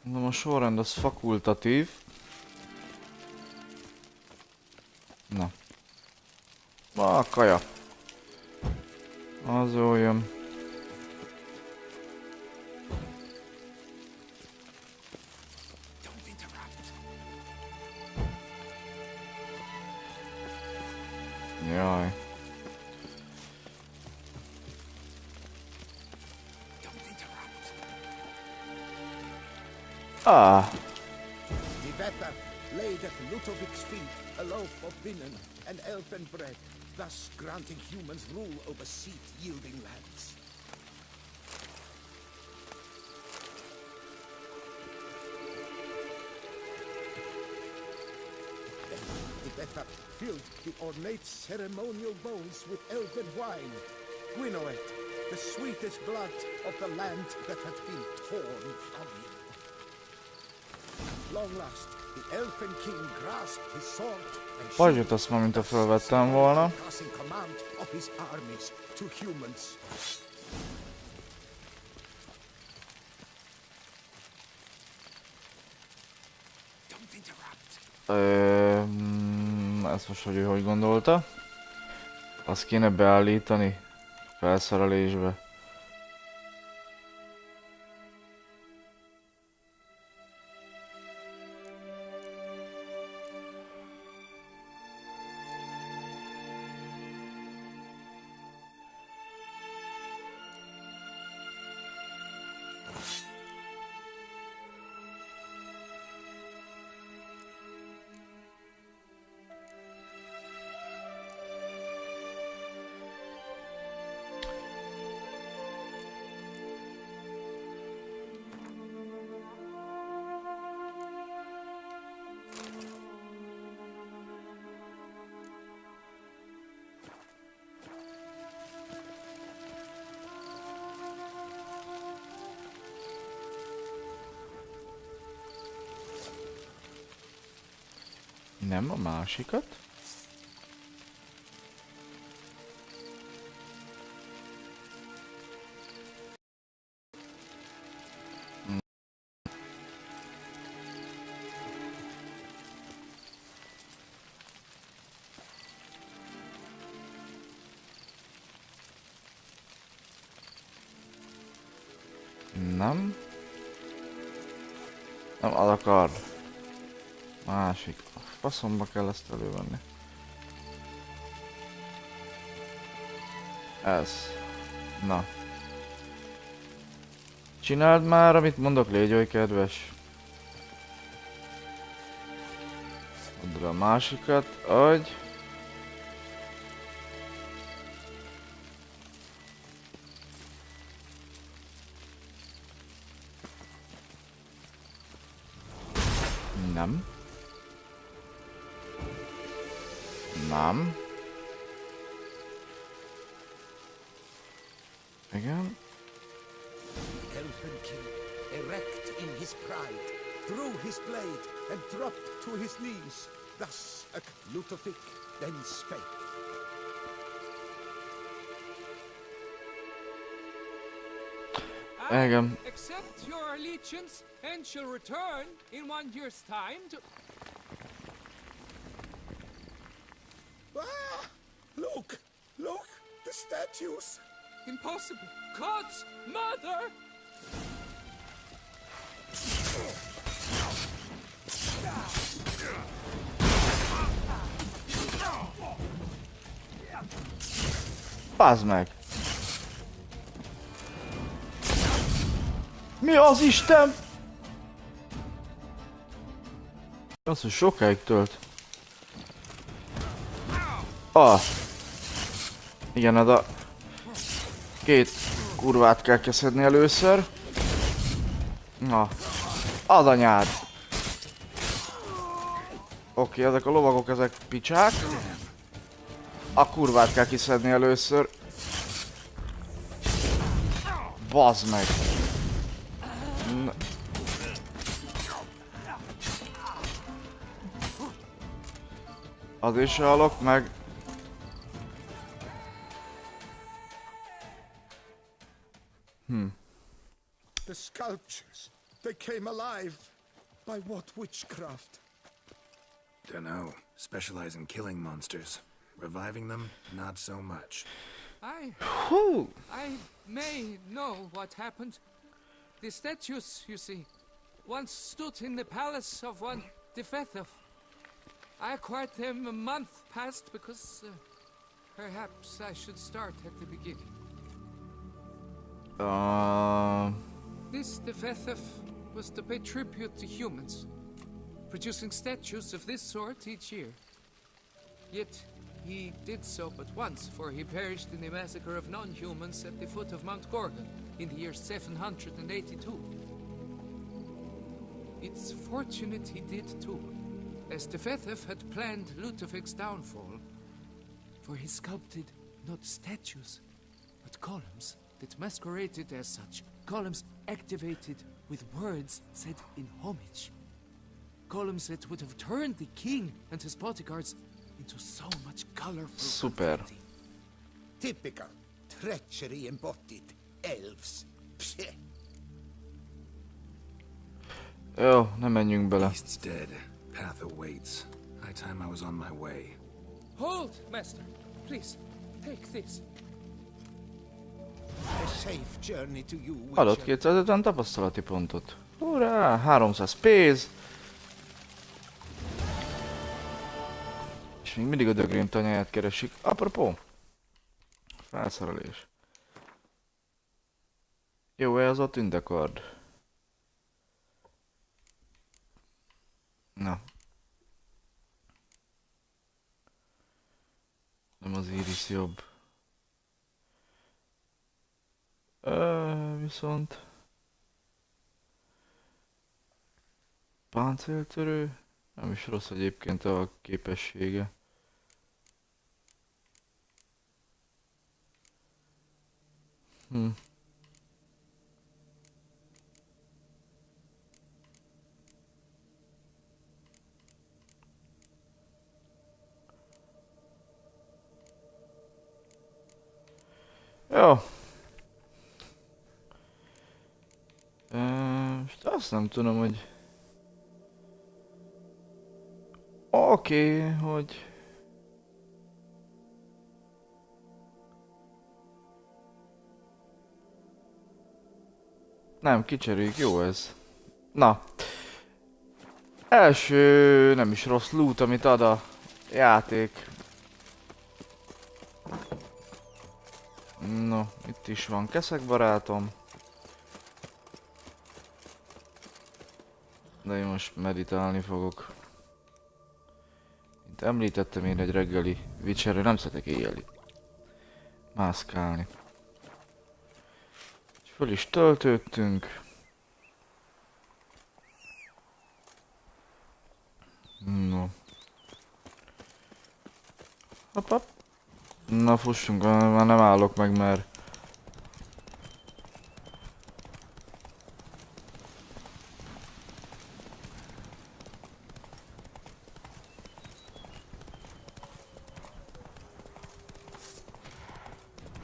Mondom, a sorrend az fakultatív. Na. A kaja. Az jól jön. Jaj. Ah. Divethaf laid at Ludovic's feet a loaf of linen and elfin bread, thus granting humans rule over seed-yielding lands. Then Divethaf filled the ornate ceremonial bowls with elfin wine, Gwinoet, the sweetest blood of the land that had been torn from you. Long last, the Elfin King grasped his sword and Vagy azt már, mint a felvettem volna. passing command of his armies to humans. Ezt most hogy gondolta? Azt kéne beállítani felszerelésbe. Nem a másikat. Nem. Nem, az a kard. Másik. A faszomba kell ezt elővenni. Ez. Na. Csináld már, amit mondok, légy oly kedves. Add a másikat, adj. Nem. Nem. Igen. Elfin king, erect in his pride, drew his blade and dropped to his knees. Thus a Ludovic then spake. Igen. Accept your allegiance and shall return in 1 year's time to... Ah! Look! Look! The statues! Impossible! God's mother! Bazd meg! Mi az Isten? Az, hogy sokáig tölt. Ah! Igen, az a... Két kurvát kell keszedni először. Na. Az anyád! Oké, ezek a lovagok, ezek picsák. A kurvát kell kiszedni először. Bazd meg! Azért se halok meg. The sculptures, they came alive. By what witchcraft? Dunno. Specialize in killing monsters. Reviving them, not so much. I may know what happened. The statues, you see, once stood in the palace of one Defethov. I acquired them a month past because perhaps I should start at the beginning. This Defethov was to pay tribute to humans, producing statues of this sort each year. Yet he did so but once, for he perished in the massacre of non-humans at the foot of Mount Gorgon in the year 782. It's fortunate he did too, as Defethov had planned Ludovic's downfall, for he sculpted not statues, but columns that masqueraded as such. Columns activated with words said in homage. Columns that would have turned the king and his bodyguards into so much colorful Super. confetti. Typical treachery embodied. Elves. Pshe. Jó, nem menjünk bele. Beast's dead. Path awaits. High time I was on my way. Hold, master. Please, take this. A safe journey to you, Adott Witcher. 250 tapasztalati pontot. Hurrá, 300 pénz. És még mindig a dögrém tanyáját keresik. Apropó. Felszerelés. Jó-e az a tündekard? Na. Nem az iris jobb. Viszont... Páncéltörő? Nem is rossz egyébként a képessége. Jó. Most azt nem tudom, hogy... Oké, hogy... Nem, kicseréljük, jó ez. Na. Első nem is rossz loot, amit ad a játék. No, itt is van keszek, barátom. De én most meditálni fogok. Mint említettem, én egy reggeli witcherről nem szeretek éjjeli mászkálni. Föl is töltődtünk. No. Hopp, hopp. Na fussunk, már nem állok meg, mert...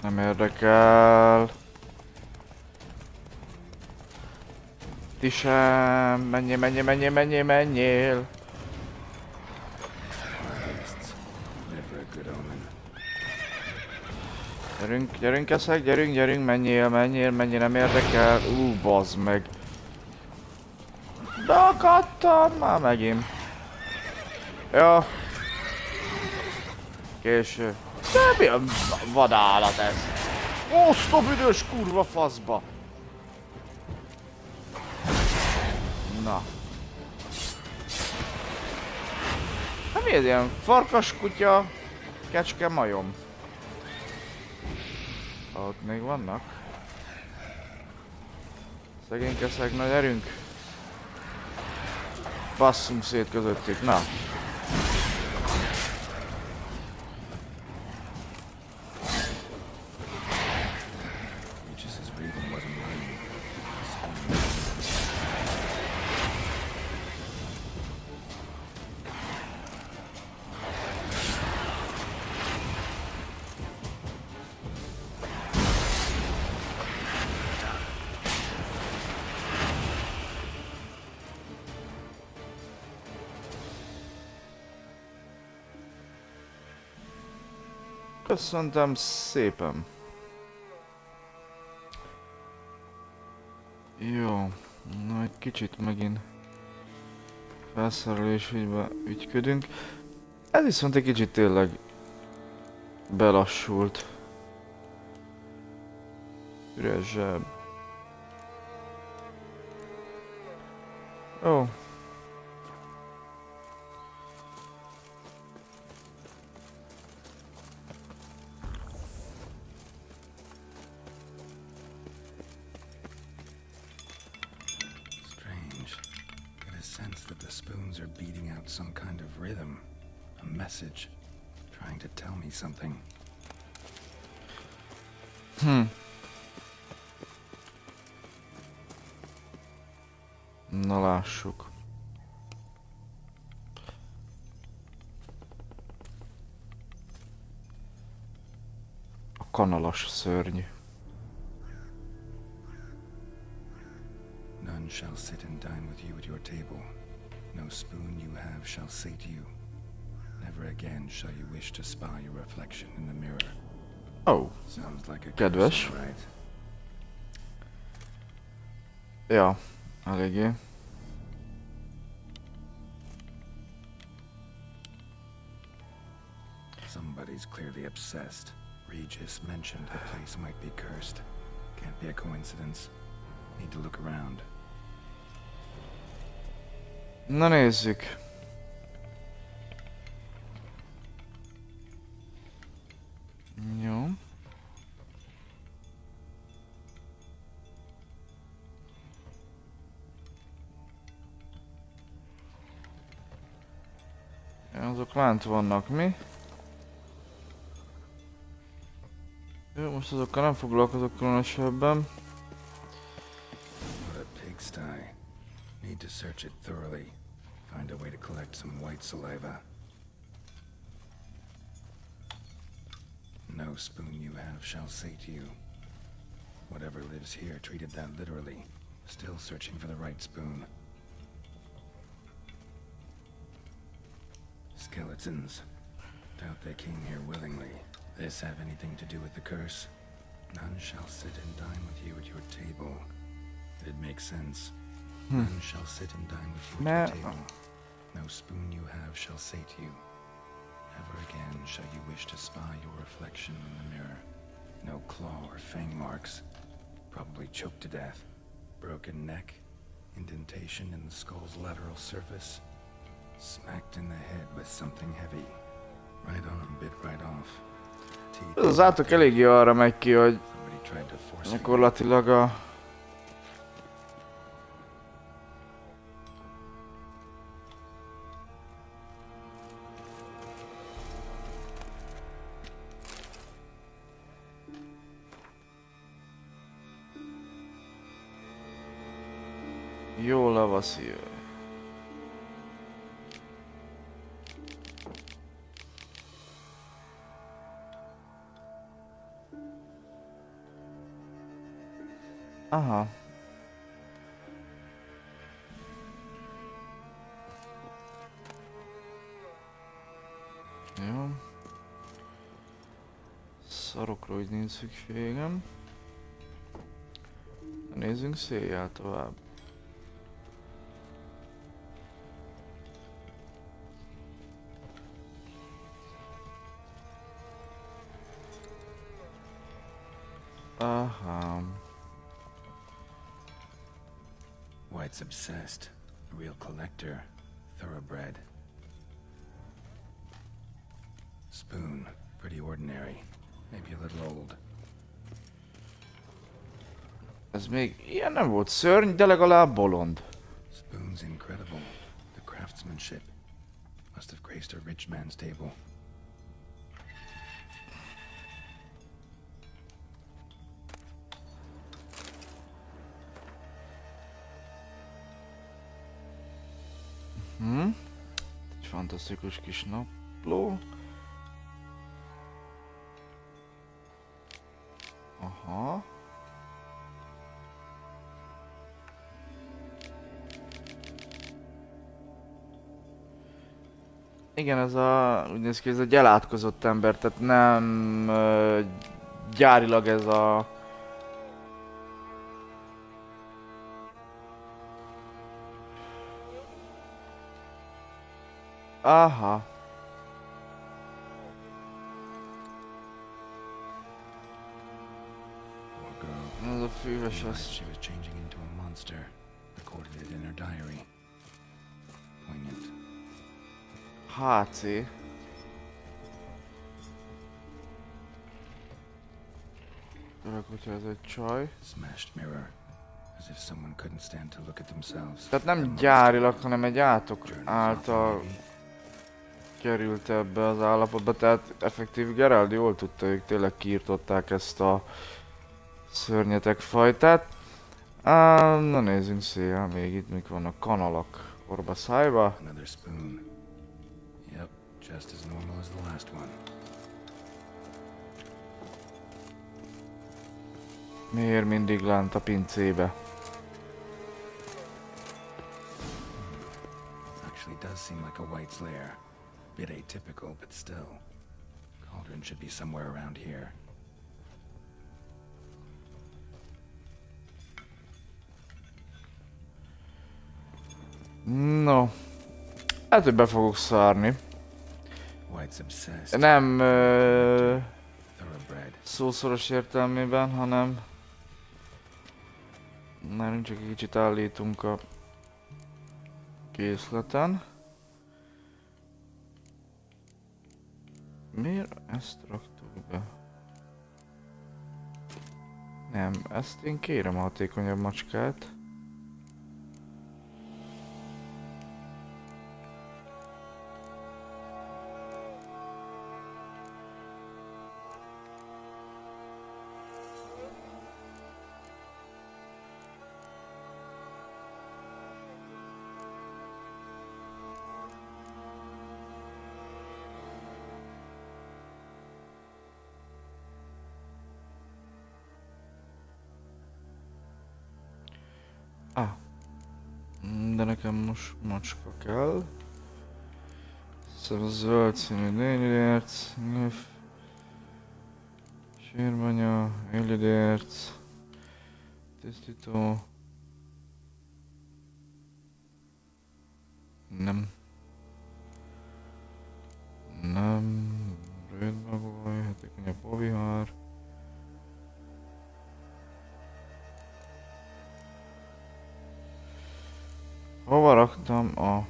Nem érdekel. Ti sem. Menjél. Gyerünk eszek, gyerünk, menjél, nem érdekel. Bazd meg. Beakadtam már megint. Jó. Késő. De mi a vadállat ez? Azt a büdös kurva faszba! Na. Hát mi ez ilyen farkas kutya, kecske majom? Ott még vannak. Szegénykeszek, na gyerünk! Basszunk szét közöttük, na! Köszöntem szépen. Jó, na egy kicsit megint felszerelésügybe ügyködünk. Ez viszont egy kicsit tényleg belassult. Üres zseb. Ó. Some kind of rhythm, a message, trying to tell me something. Na lássuk. A kanalas szörny. None shall sit and dine with you at your table. No spoon you have shall say to you, never again shall you wish to spy your reflection in the mirror. Oh, sounds like a kedves. curse, right? Ja, eléggé. Somebody's clearly obsessed. Regis mentioned the place might be cursed. Can't be a coincidence. Need to look around. Na nézzük. Jó. Azok lent vannak, mi? Jó, most azokkal nem foglalkozok különösebben. What a pigsty. Need to search it thoroughly. Find a way to collect some white saliva. No spoon you have shall say to you, Whatever lives here treated that literally. Still searching for the right spoon. Skeletons. Doubt they came here willingly. This have anything to do with the curse? None shall sit and dine with you at your table. It makes sense. None shall sit and dine with you at your table. No spoon you have shall sate you. Never again shall you wish to spy your reflection in the mirror. No claw or fang marks. Probably choked to death. Broken neck. Indentation in the skull's lateral surface. Smacked in the head with something heavy. Right arm bit right off. Ez az átok eléggé arra megy ki, hogy gyakorlatilag a... Jó lavaszív. Aha. Jó. Szarokra úgy nincs szükségem. Nézzünk széjjel tovább. Aha. White's obsessed. A real collector. Thoroughbred. Spoon. Pretty ordinary. Maybe a little old. Ez még ilyen nem volt szörny, de legalább bolond. Spoon's incredible. The craftsmanship. Must have graced a rich man's table. Egy fantasztikus kis napló. Aha. Igen, ez a... úgy néz ki, ez egy elátkozott ember, tehát nem gyárilag ez a... Aha. Ez a fűves az. She was changing into a monster. Recorded it in her diary. Poignant. HC. Örök, hogyha ez egy csaj. Smashed mirror. As if someone couldn't stand to look at themselves. Tehát nem gyárilag, hanem egy átok által került ebbe az állapotba, tehát effektív Gerald jól tudta, ők tényleg kiirtották ezt a szörnyetek fajtát. Na nézzünk szépen, még itt mik vannak, kanalak orba szájba. Another spoon. Yep, just as normal as the last one. Miért mindig lent a pincébe? Actually does seem like a white's lair. Bit atypical, but still. Cauldron should be somewhere around here. No. Hát, hogy be fogok szarni. White's obsessed. Nem Thoroughbred. szószoros értelmében, hanem... Nálunk csak egy kicsit állítunk a készleten. Miért ezt raktuk be? Nem, ezt én kérem a hatékonyabb macskát. Ah. De nekem most macska kell. Szóval zöld színű lényedérc, nyöf. Sírbanya, élidérc. Tisztító. Nem. Nem. Rövidbagoly, hatékonyabb hóvihar. Hova raktam a...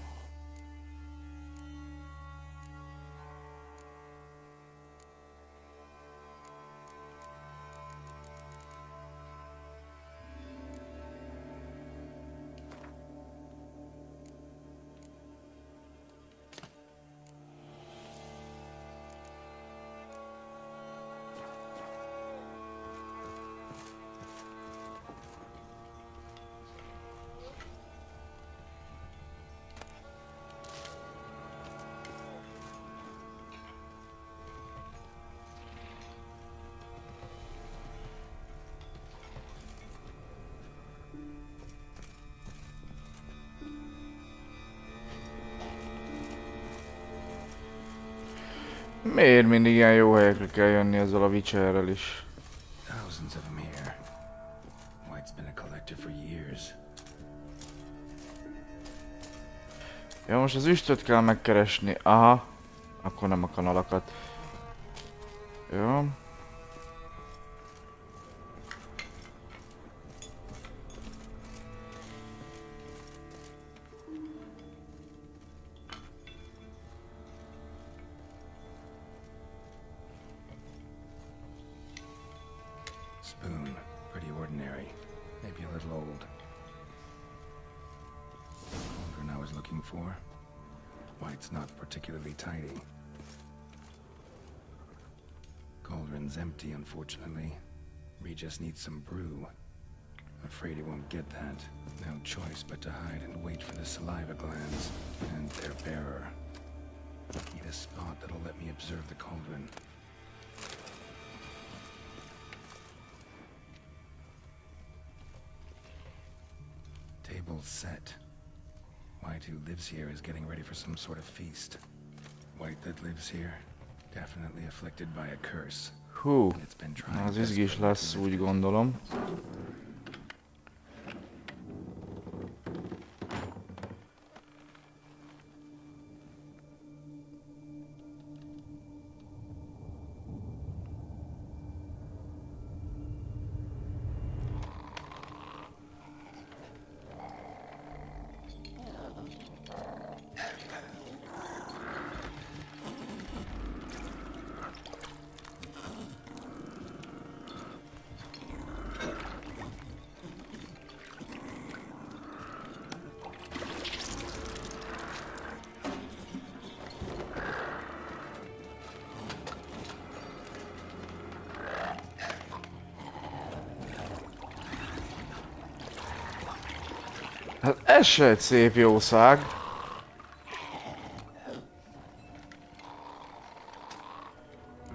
Miért mindig ilyen jó helyekre kell jönni ezzel a witcherrel is? Thousands of them here. White's been a collector for years. Ja, most az üstöt kell megkeresni. Aha. Akkor nem a kanalakat. Jó. Spoon, pretty ordinary. Maybe a little old. Cauldron I was looking for. White's not particularly tidy. Cauldron's empty, unfortunately. We just need some brew. Afraid he won't get that. No choice but to hide and wait for the saliva glands and their bearer. Need a spot that'll let me observe the cauldron. Table's set. White, who lives here, is getting ready for some sort of feast. White that lives here, definitely afflicted by a curse. Hú, It's been trying az izgis desperately lesz, to úgy lift it. gondolom. Hát ez se egy szép jószág.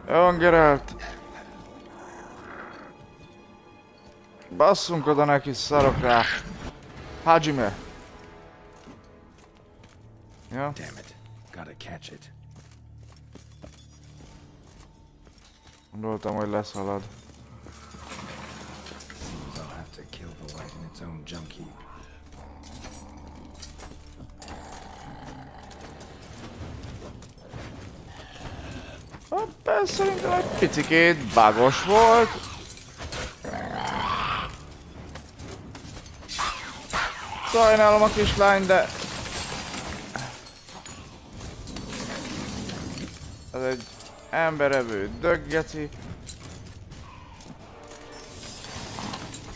Jön, Geralt. Basszunk oda neki, szarok rá. Hajime. Ja. Damn it. Gotta catch it. Gondoltam, hogy leszalad. Seems I'll have to kill the white in its own junk heap. Hoppá, szerintem egy picikét bugos volt. Sajnálom a kislány, de... Ez egy emberevő döggeci.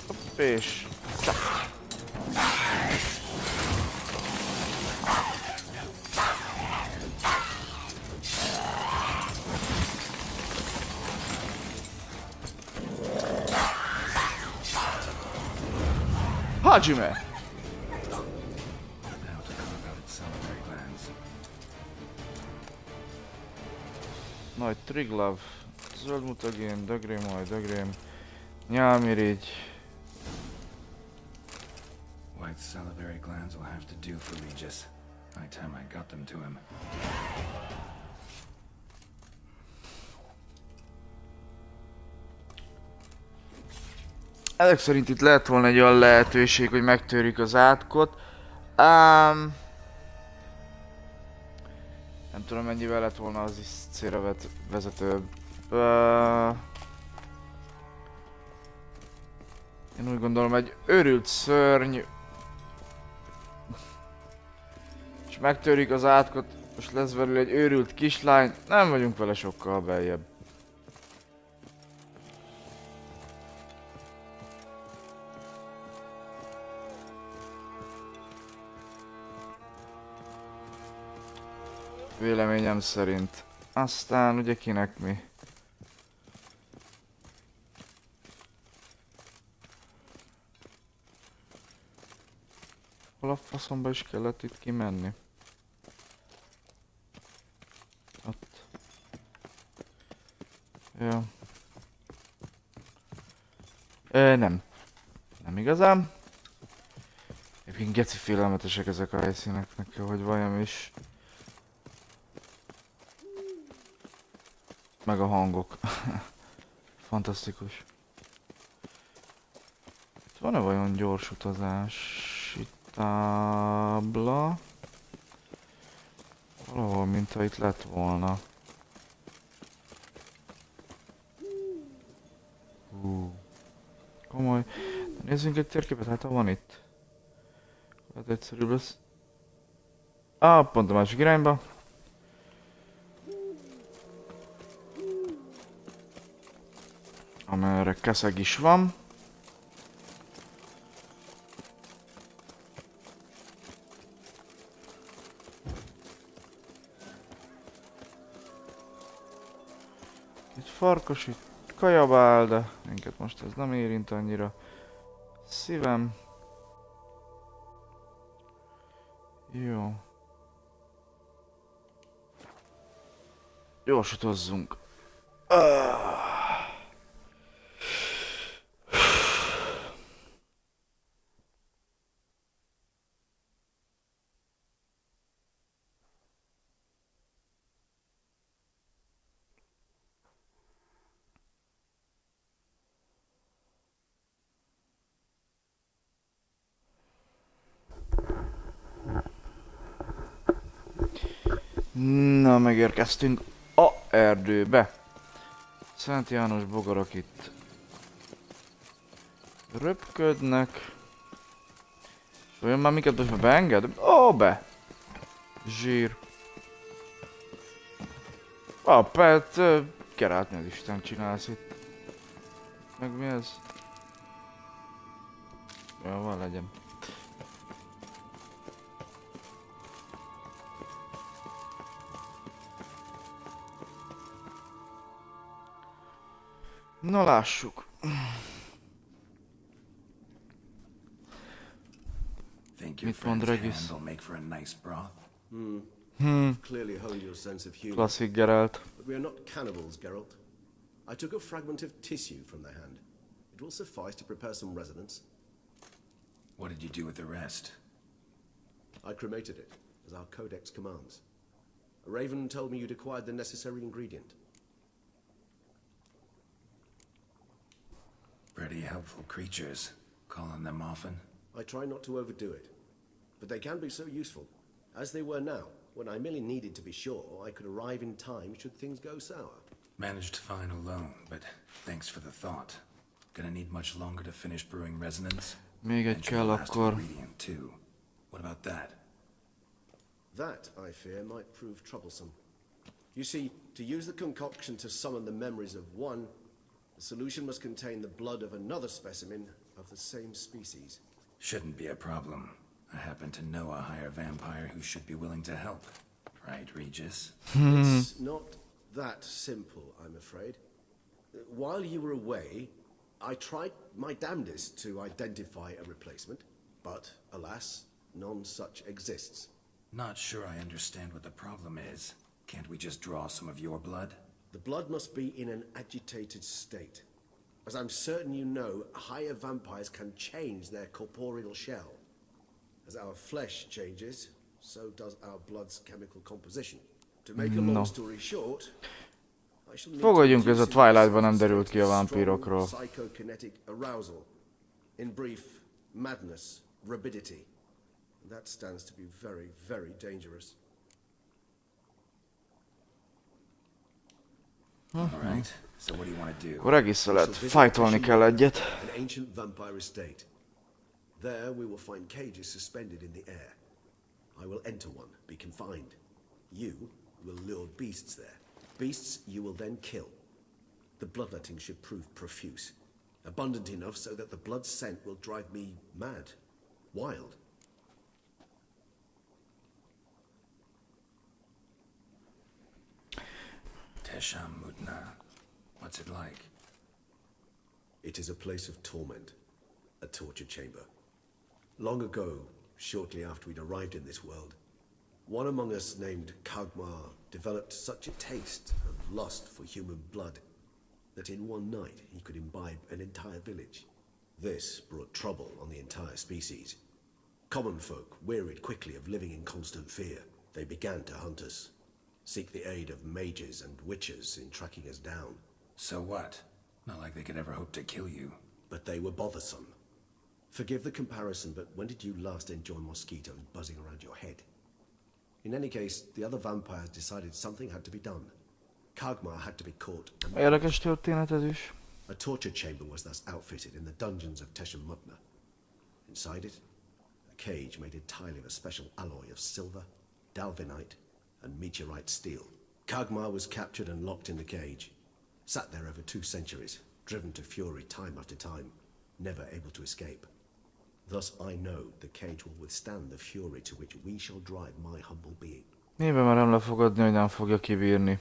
Hopp, és... Hajime! Now to carve out its salivary glands. Nagy triglav, zöld mutagén, dögrém, nyálmirigy. White White salivary glands will have to do for Regis. By the time I got them to him. Ezek szerint itt lehet volna egy olyan lehetőség, hogy megtörjük az átkot. Nem tudom, mennyivel lett volna az is célra vezetőbb. Én úgy gondolom, egy őrült szörny. És megtörjük az átkot, most lesz belőle egy őrült kislány, nem vagyunk vele sokkal beljebb. Véleményem szerint. Aztán ugye kinek mi? Hol a faszomba is kellett itt kimenni? Ott. Jó. Nem. Nem igazán. Egyébként geci félelmetesek ezek a helyszínek, nekem, hogy vajon is. Meg a hangok. Fantasztikus. Van-e vajon gyors utazási tábla? Valahol, mintha itt lett volna. Komoly. De nézzünk egy térképet, hát ha van itt. Hát egyszerűbb lesz. Pont a másik irányba. Amerre keszeg is van. Egy farkas itt kajabál, de minket most ez nem érint annyira. Szívem. Jó. Gyors utazzunk. Na, megérkeztünk a erdőbe. Szent János bogarak itt röpködnek. És olyan már minket most már beenged? Be! Zsír. Pet, kerátni az Isten csinálsz itt. Meg mi ez? Jó, van legyen. Na lássuk. Mit mond Regis? Clearly honed your sense of humor. Klasszik Geralt. But we are not cannibals, Geralt. I took a fragment of tissue from their hand. It will suffice to prepare some resonance. What did you do with the rest? I cremated it, as our codex commands. A raven told me you'd acquired the necessary ingredient. Pretty helpful creatures. Calling them often? I try not to overdo it, but they can be so useful, as they were now, when I merely needed to be sure I could arrive in time should things go sour. Managed fine alone, but thanks for the thought. Gonna need much longer to finish brewing resonance? Még egy kell akkor. Too. What about that? That, I fear, might prove troublesome. You see, to use the concoction to summon the memories of one, the solution must contain the blood of another specimen of the same species. Shouldn't be a problem. I happen to know a higher vampire who should be willing to help. Right, Regis? It's not that simple, I'm afraid. While you were away, I tried my damnedest to identify a replacement, but alas, none such exists. Not sure I understand what the problem is. Can't we just draw some of your blood? The blood must be in an agitated state. As I'm certain you know, higher vampires can change their corporeal shell. As our flesh changes, so does our blood's chemical composition. To make a long story short, I shall need Fogadjunk, to ez a induce in Twilightban nem yourself derült ki a strong vámpírokról. psychokinetic arousal. In brief, madness, rabidity. That stands to be very, very dangerous. All right. So what do you want to do? Akkor egészen lehet, fightolni kell egyet. An ancient vampire estate. There we will find cages suspended in the air. I will enter one, be confined. You will lure beasts there. Beasts you will then kill. The bloodletting should prove profuse. Abundant enough so that the blood scent will drive me mad. Wild. Teshamutna. What's it like? It is a place of torment. A torture chamber. Long ago, shortly after we'd arrived in this world, one among us named Kagmar developed such a taste and lust for human blood that in one night he could imbibe an entire village. This brought trouble on the entire species. Common folk wearied quickly of living in constant fear. They began to hunt us, seek the aid of mages and witches in tracking us down. So what? Not like they could ever hope to kill you. But they were bothersome. Forgive the comparison, but when did you last enjoy mosquitoes buzzing around your head? In any case, the other vampires decided something had to be done. Kagmar had to be caught. Érdekes történet ez is. A torture chamber was thus outfitted in the dungeons of Teshamutna. Inside it, a cage made entirely of a special alloy of silver, dalvinite, and meteorite steel. Kagmar was captured and locked in the cage. Sat there over 2 centuries, driven to fury time after time, never able to escape. Thus I know the cage will withstand the fury to which we shall drive my humble being. Nyilván már nem lefogadni, hogy nem fogja kibírni.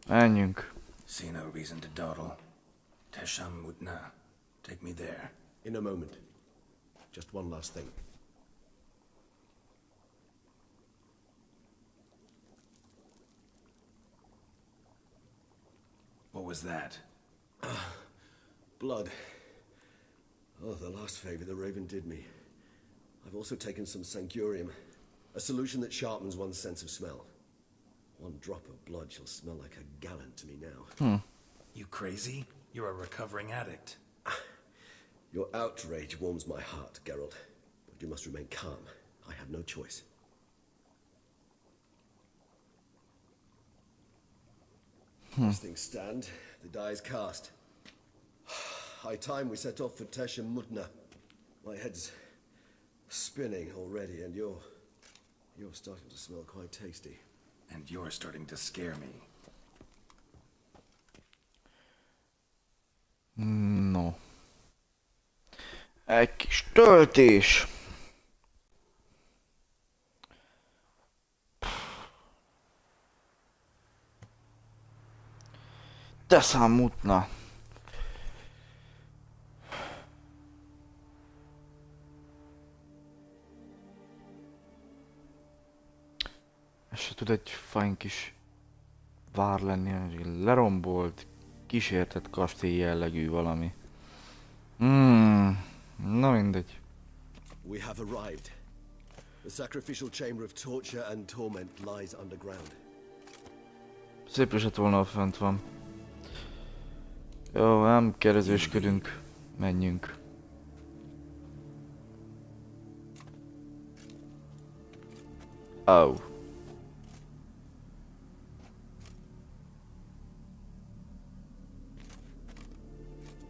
Menjünk. See no reason to dawdle. Teshamutna. Take me there. In a moment. Just one last thing. What was that? Blood. Oh, the last favor the Raven did me. I've also taken some sancurium, a solution that sharpens one's sense of smell. One drop of blood shall smell like a gallon to me now. You crazy? You're a recovering addict. Your outrage warms my heart, Geralt. But you must remain calm. I have no choice. As things stand, the die is cast. High time we set off for Teshamutna. My head's spinning already, and you're starting to smell quite tasty. And you're starting to scare me. No. Egy kis töltés. Teshamutna. Ez se tud egy fajn kis vár lenni, egy lerombolt, kísértett kastély jellegű valami. Na mindegy. We have arrived. The sacrificial chamber of torture and torment lies underground. Szép is lett volna, ha fönt van. Jó, nem kérdezősködünk. Menjünk. Oh.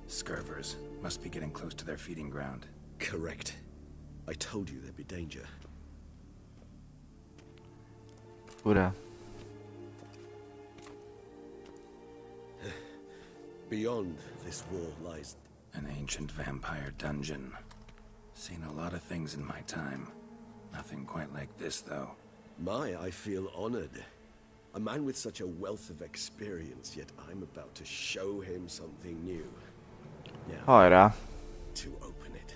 Scurvers must be getting close to their feeding ground. Correct. I told you there'd be danger. Ura. Beyond this wall lies... An ancient vampire dungeon. Seen a lot of things in my time. Nothing quite like this, though. I feel honored. A man with such a wealth of experience, yet I'm about to show him something new. Now, Hajrá. to open it.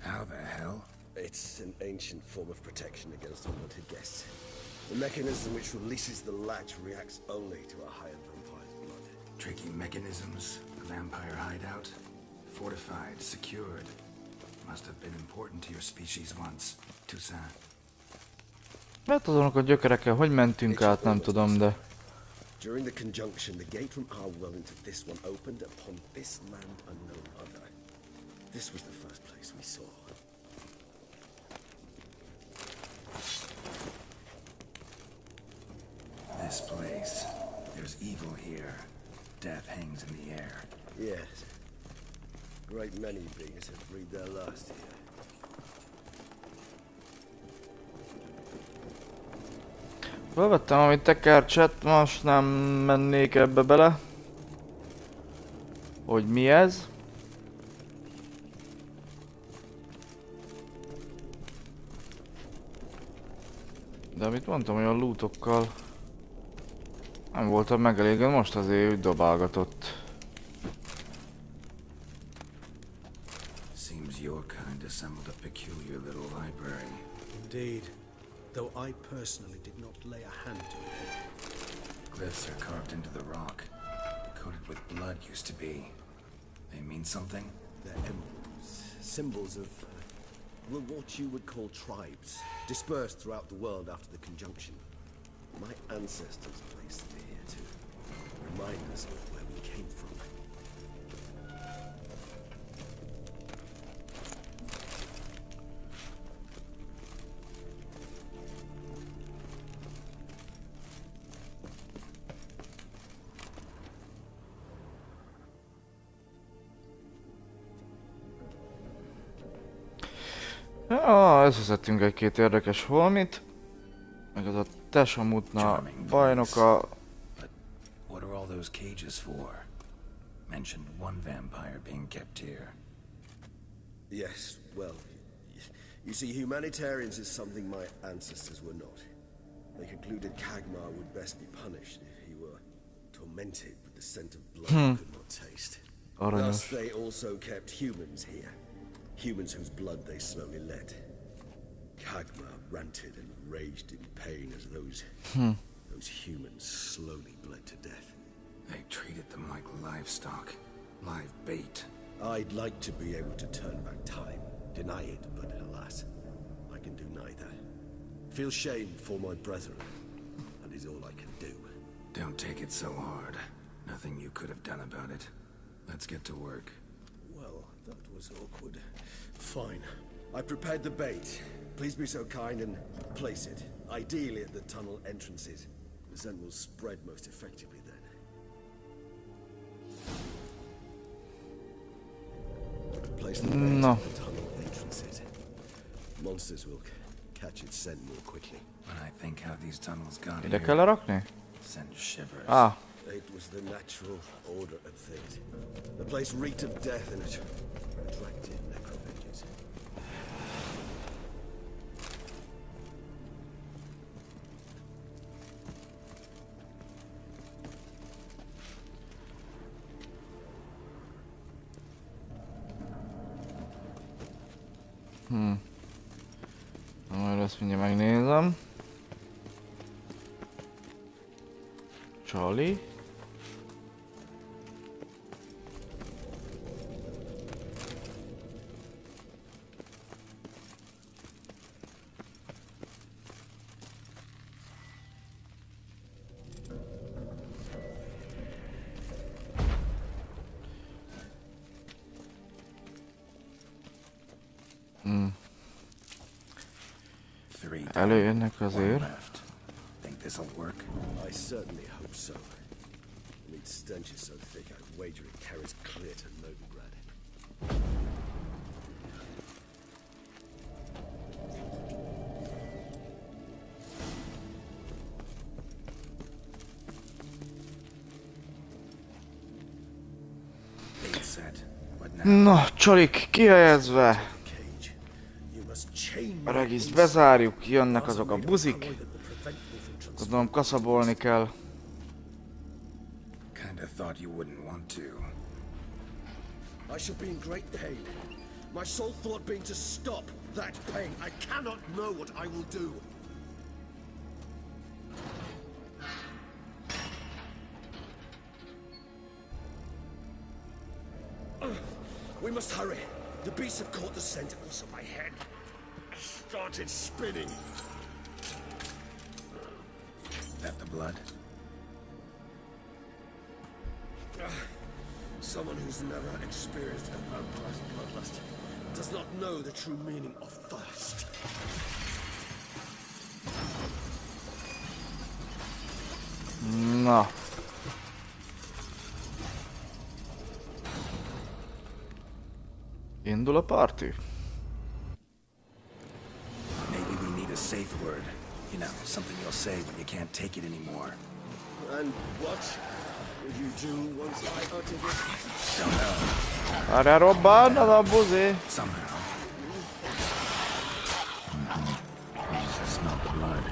How the hell? It It's an ancient form of protection against unwanted guests. The mechanism which releases the latch reacts only to a higher vampire's blood. Tricky mechanisms, a vampire hideout. Fortified, secured. Must have been important to your species once. Toussaint. Hát azonok a gyökerekkel hogy mentünk át, nem tudom, de... During the conjunction, the gate from our well into this one opened upon this land and no other. This was the first place we saw. This place. There's evil here. Death hangs in the air. Yes. Great many beings have breathed their last here. Felvettem, amit tekercset, most nem mennék ebbe bele. Hogy mi ez? De amit mondtam, hogy a lootokkal nem voltam megelégedve, most azért úgy dobálgatott. Seems your kind assembled a peculiar little library. Indeed. Though I personally did not lay a hand to it. Glyphs are carved into the rock. Coated with blood used to be. They mean something? They're emblems, symbols of, well, what you would call tribes, dispersed throughout the world after the conjunction. My ancestors placed them here to remind us of where we came from. Ja, összeszedtünk egy-két érdekes holmit. Meg az a Tesamutna bajnoka. But what are all those cages for? Mentioned one vampire being kept here. Yes, well, you see, humanitarians is something my ancestors were not. They concluded Kagmar would best be punished if he were tormented with the scent of blood he could not taste. Thus, they also kept humans here. Humans whose blood they slowly let. Kagmar ranted and raged in pain as those humans slowly bled to death. They treated them like livestock, live bait. I'd like to be able to turn back time, deny it, but alas, I can do neither. Feel shame for my brethren, that is all I can do. Don't take it so hard. Nothing you could have done about it. Let's get to work. Well, that was awkward. Fine. I prepared the bait. Please be so kind and place it, ideally at the tunnel entrances. The scent will spread most effectively then. Place the bait at the tunnel entrances. Monsters will catch its scent more quickly. When I think how these tunnels got Ide kell here, lerakni? send shivers. Ah, It was the natural order of things. The place reeked of death and it attracted necrophages. majd ezt mindjárt megnézem. Charlie. Előjönnek azért. Think this'll work? I certainly hope so. And its stench is so thick I'd wager it carries clear to Novigrad. Na, csalik kihelyezve. Cage. You must chain A regiszt bezárjuk, jönnek azok a buzik. Gondolom kaszabolni kell. Kinda thought you wouldn't want to. I shall be in great pain. My sole thought being to stop that pain. I cannot know what I will do. We must hurry. The beasts have caught the scent. Also, my head started spinning. That the blood? Someone who's never experienced a vampire's bloodlust does not know the true meaning of thirst. Na. Indul a party? Maybe we need a safe word. You know, something you'll say when you can't take it anymore. And what would you do once I uttered it? Don't know. Várjál, robban az a buzi. Somehow. I just smell the blood.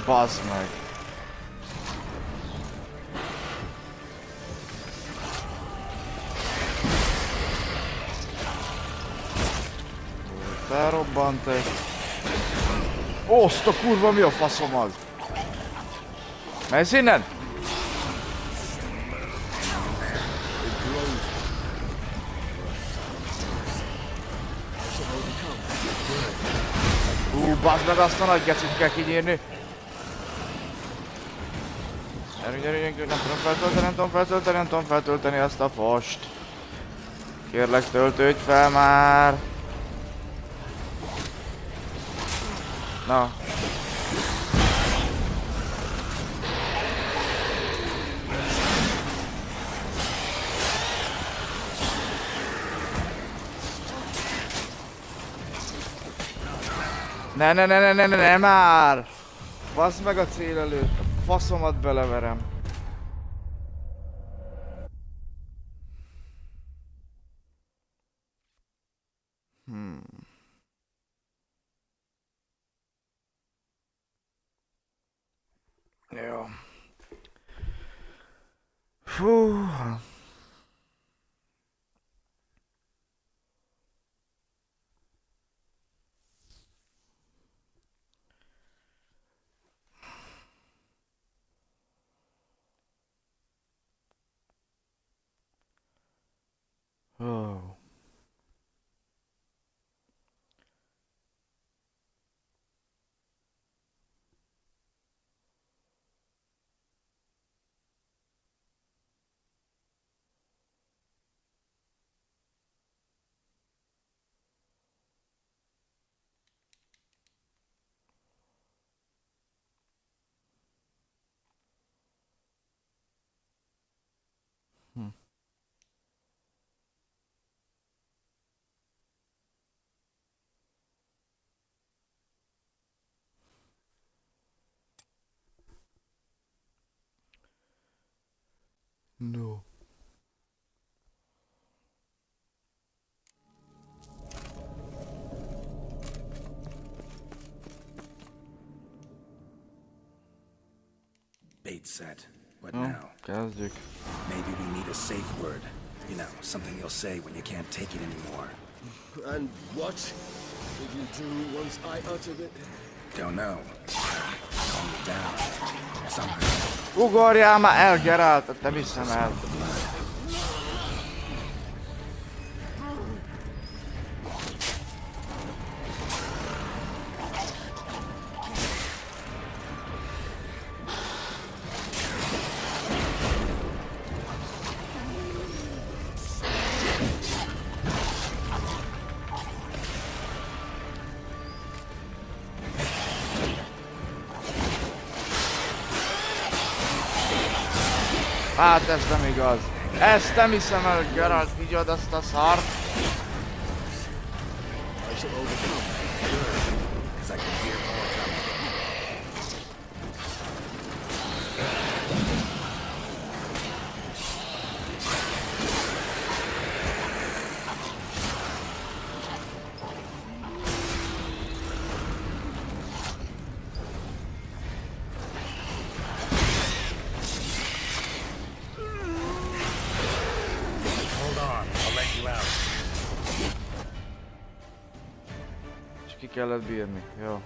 Bazd meg. Felrobbant egy. Oszt a kurva, mi a faszom az? Menj innen! Bazd meg, azt a nagy gecit kell kinyírni. Gyerünk, nem tudom feltölteni ezt a fost. Kérlek, töltődj fel már! Na. Ne már! Baszd meg a cél előtt, a faszomat beleverem. Jó. Fú. Oh. No. Bait set. What now? Kezdjük. Maybe we need a safe word. You know, something you'll say when you can't take it anymore. And what would you do once I uttered it? Don't know. Calm me down. Somehow. Ugorjál már el, Geralt, te viszem el. Hát ez nem igaz. Ezt nem hiszem el, Geralt, vigyad azt a szart. kellett bírni. Jó.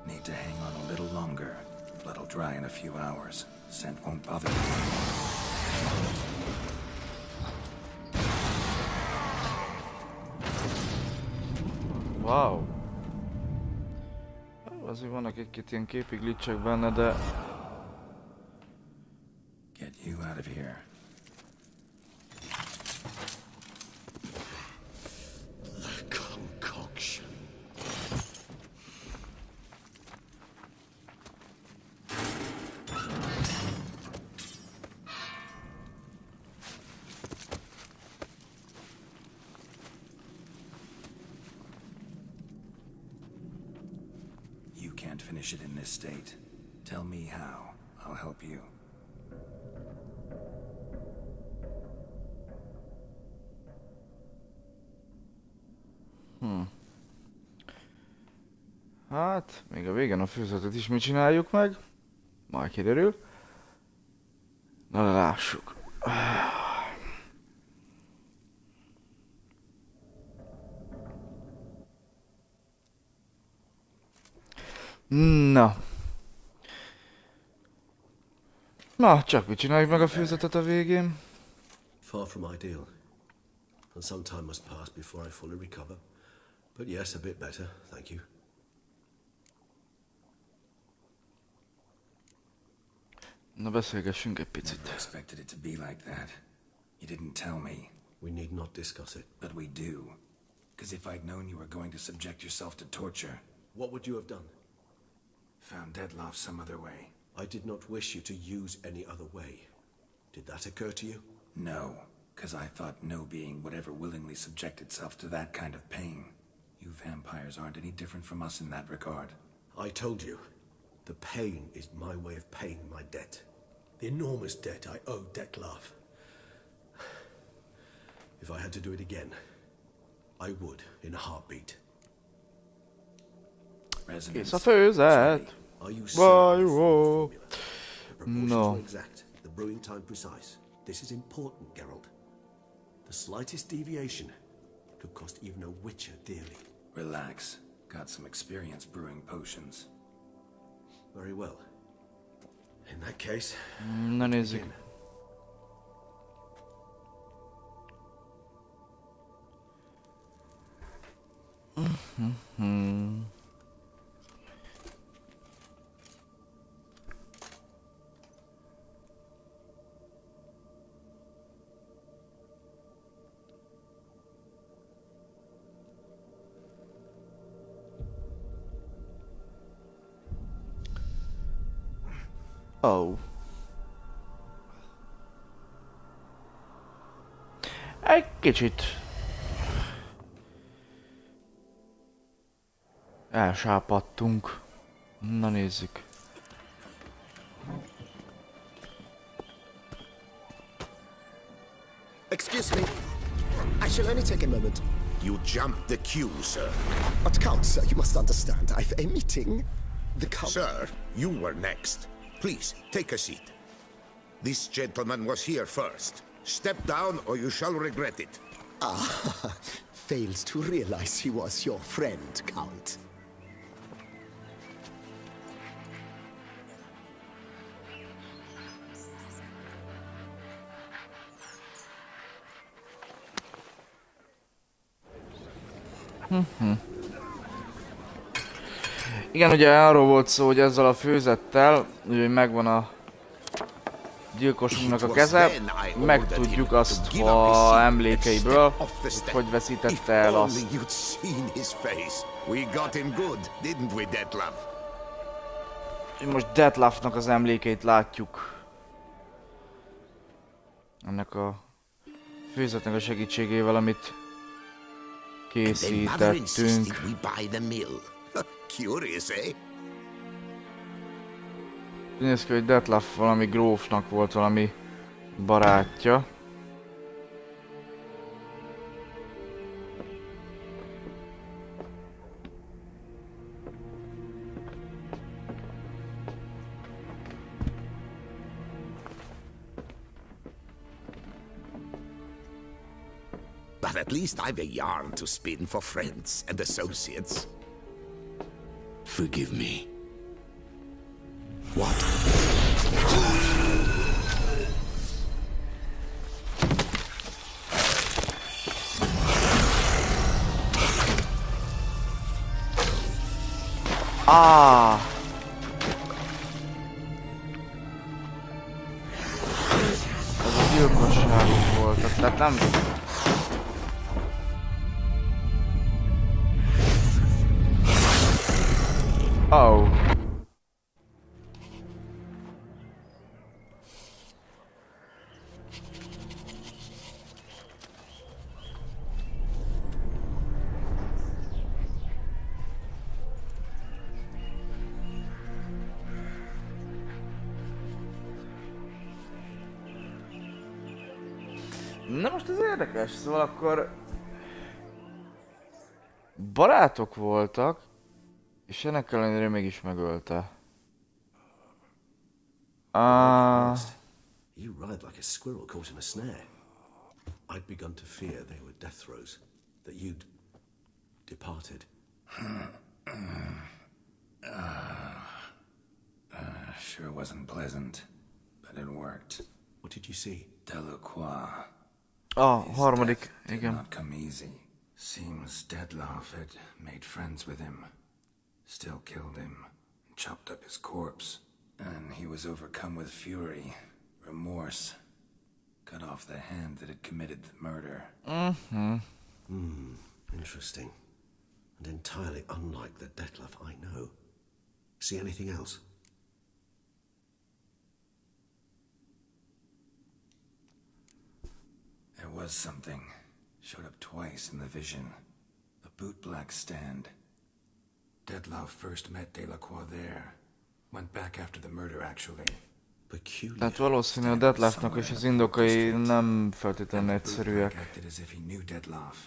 Need to hang on a little longer. Blood'll dry in a few hours. Scent won't bother me. Wow. Azért vannak egy-két ilyen képi glitchek benne, de... Get you out of here. The concoction. You can't finish it in this state. Tell me how. I'll help you. Hát, még a végén a főzetet is mi csináljuk meg. Majd kiderül. Na, lássuk. Na. Na, csak mi csináljuk meg a főzetet a végén. Far from ideal. And some time must pass before I fully recover. But yes, a bit better, thank you. Na, beszélgessünk egy Never picit. expected it to be like that. You didn't tell me. We need not discuss it. But we do. Because if I'd known you were going to subject yourself to torture, What would you have done? found Deadloff some other way. I did not wish you to use any other way. Did that occur to you? No, because I thought no being would ever willingly subject itself to that kind of pain. You vampires aren't any different from us in that regard. I told you, the pain is my way of paying my debt. The enormous debt I owe Detlef. If I had to do it again, I would in a heartbeat. Resonance. Kész a főzet. Are you Why, certain of whoa. the formula? The proportions No. are exact, the brewing time precise. This is important, Geralt. The slightest deviation could cost even a witcher dearly. Relax. Got some experience brewing potions. Very well. In that case, Na, nézzük. begin. Oh. Egy kicsit elsápadtunk. Na, nézzük. Excuse me. I shall only take a moment. You jumped the queue, sir. But Count, sir, you must understand. I've a meeting. The Count... Sir, you were next. Please, take a seat. This gentleman was here first. Step down or you shall regret it. Ah, fails to realize he was your friend, Count. Igen, ugye arról volt szó, hogy ezzel a főzettel, ugye megvan a gyilkosunknak a keze, megtudjuk azt a emlékeiből, hogy veszítette el azt. If only you'd seen his face. We got him good, didn't we, Detlef? Most Detlefnak az emlékeit látjuk. Ennek a főzetnek a segítségével, amit Then Mother insisted készítettünk. we buy the mill. Curious, eh? Úgy néz ki, hogy Detlef valami grófnak volt valami barátja. But at least I've a yarn to spin for friends and associates. Forgive me. What? Ah! Ez a gyilkosságok voltak, tehát nem... Oh. Na most ez érdekes, szóval akkor... barátok voltak, és ennek ellenére mégis megölte. You ride like a squirrel caught in a snare. I'd begun to fear they were death throes, that you'd departed. Sure wasn't pleasant, but it worked. What did you see? Delacroix. Harmadik, Did igen. not come easy. Seems Detlef had made friends with him. Still killed him, chopped up his corpse, and he was overcome with fury, remorse. Cut off the hand that had committed the murder. Interesting. And entirely unlike the Detlef I know. See anything else? There was something. Showed up twice in the vision. A bootblack stand. Detlef first met Delacroix there. Went back after the murder, actually. Peculiar. Tehát valószínű a Detlefnak és az indokai nem feltétlenül egyszerűek. Acted as if he knew Detlef.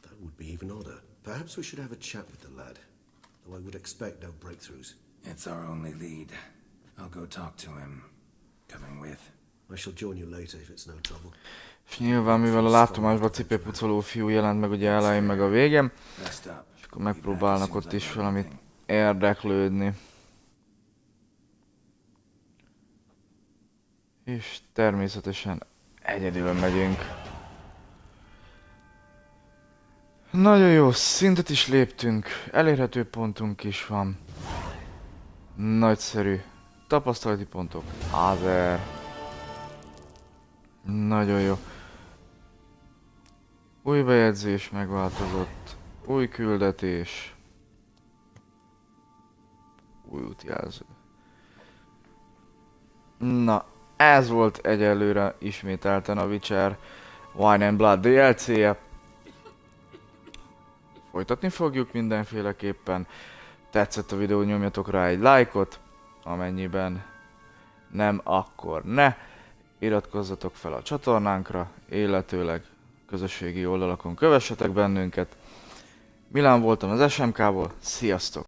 That would be even odder. Perhaps we should have a chat with the lad. Though I would expect no breakthroughs. It's our only lead. I'll go talk to him. Coming with. I shall join you later if it's no trouble. És nyilván, mivel a látomásban cipőpucoló fiú jelent meg ugye elején meg a végem, Rest up. és akkor megpróbálnak ott is valamit érdeklődni. És természetesen egyedül megyünk. Nagyon jó, szintet is léptünk, elérhető pontunk is van. Nagyszerű. Tapasztalati pontok. Ázer. Nagyon jó. Új bejegyzés megváltozott. Új küldetés. Új útjelző. Na, ez volt egyelőre ismételten a Witcher Wine and Blood DLC-je. Folytatni fogjuk mindenféleképpen. Tetszett a videó, nyomjatok rá egy lájkot. Amennyiben nem, akkor ne. Iratkozzatok fel a csatornánkra, illetőleg közösségi oldalakon kövessetek bennünket. Milán voltam az SMK-ból, sziasztok!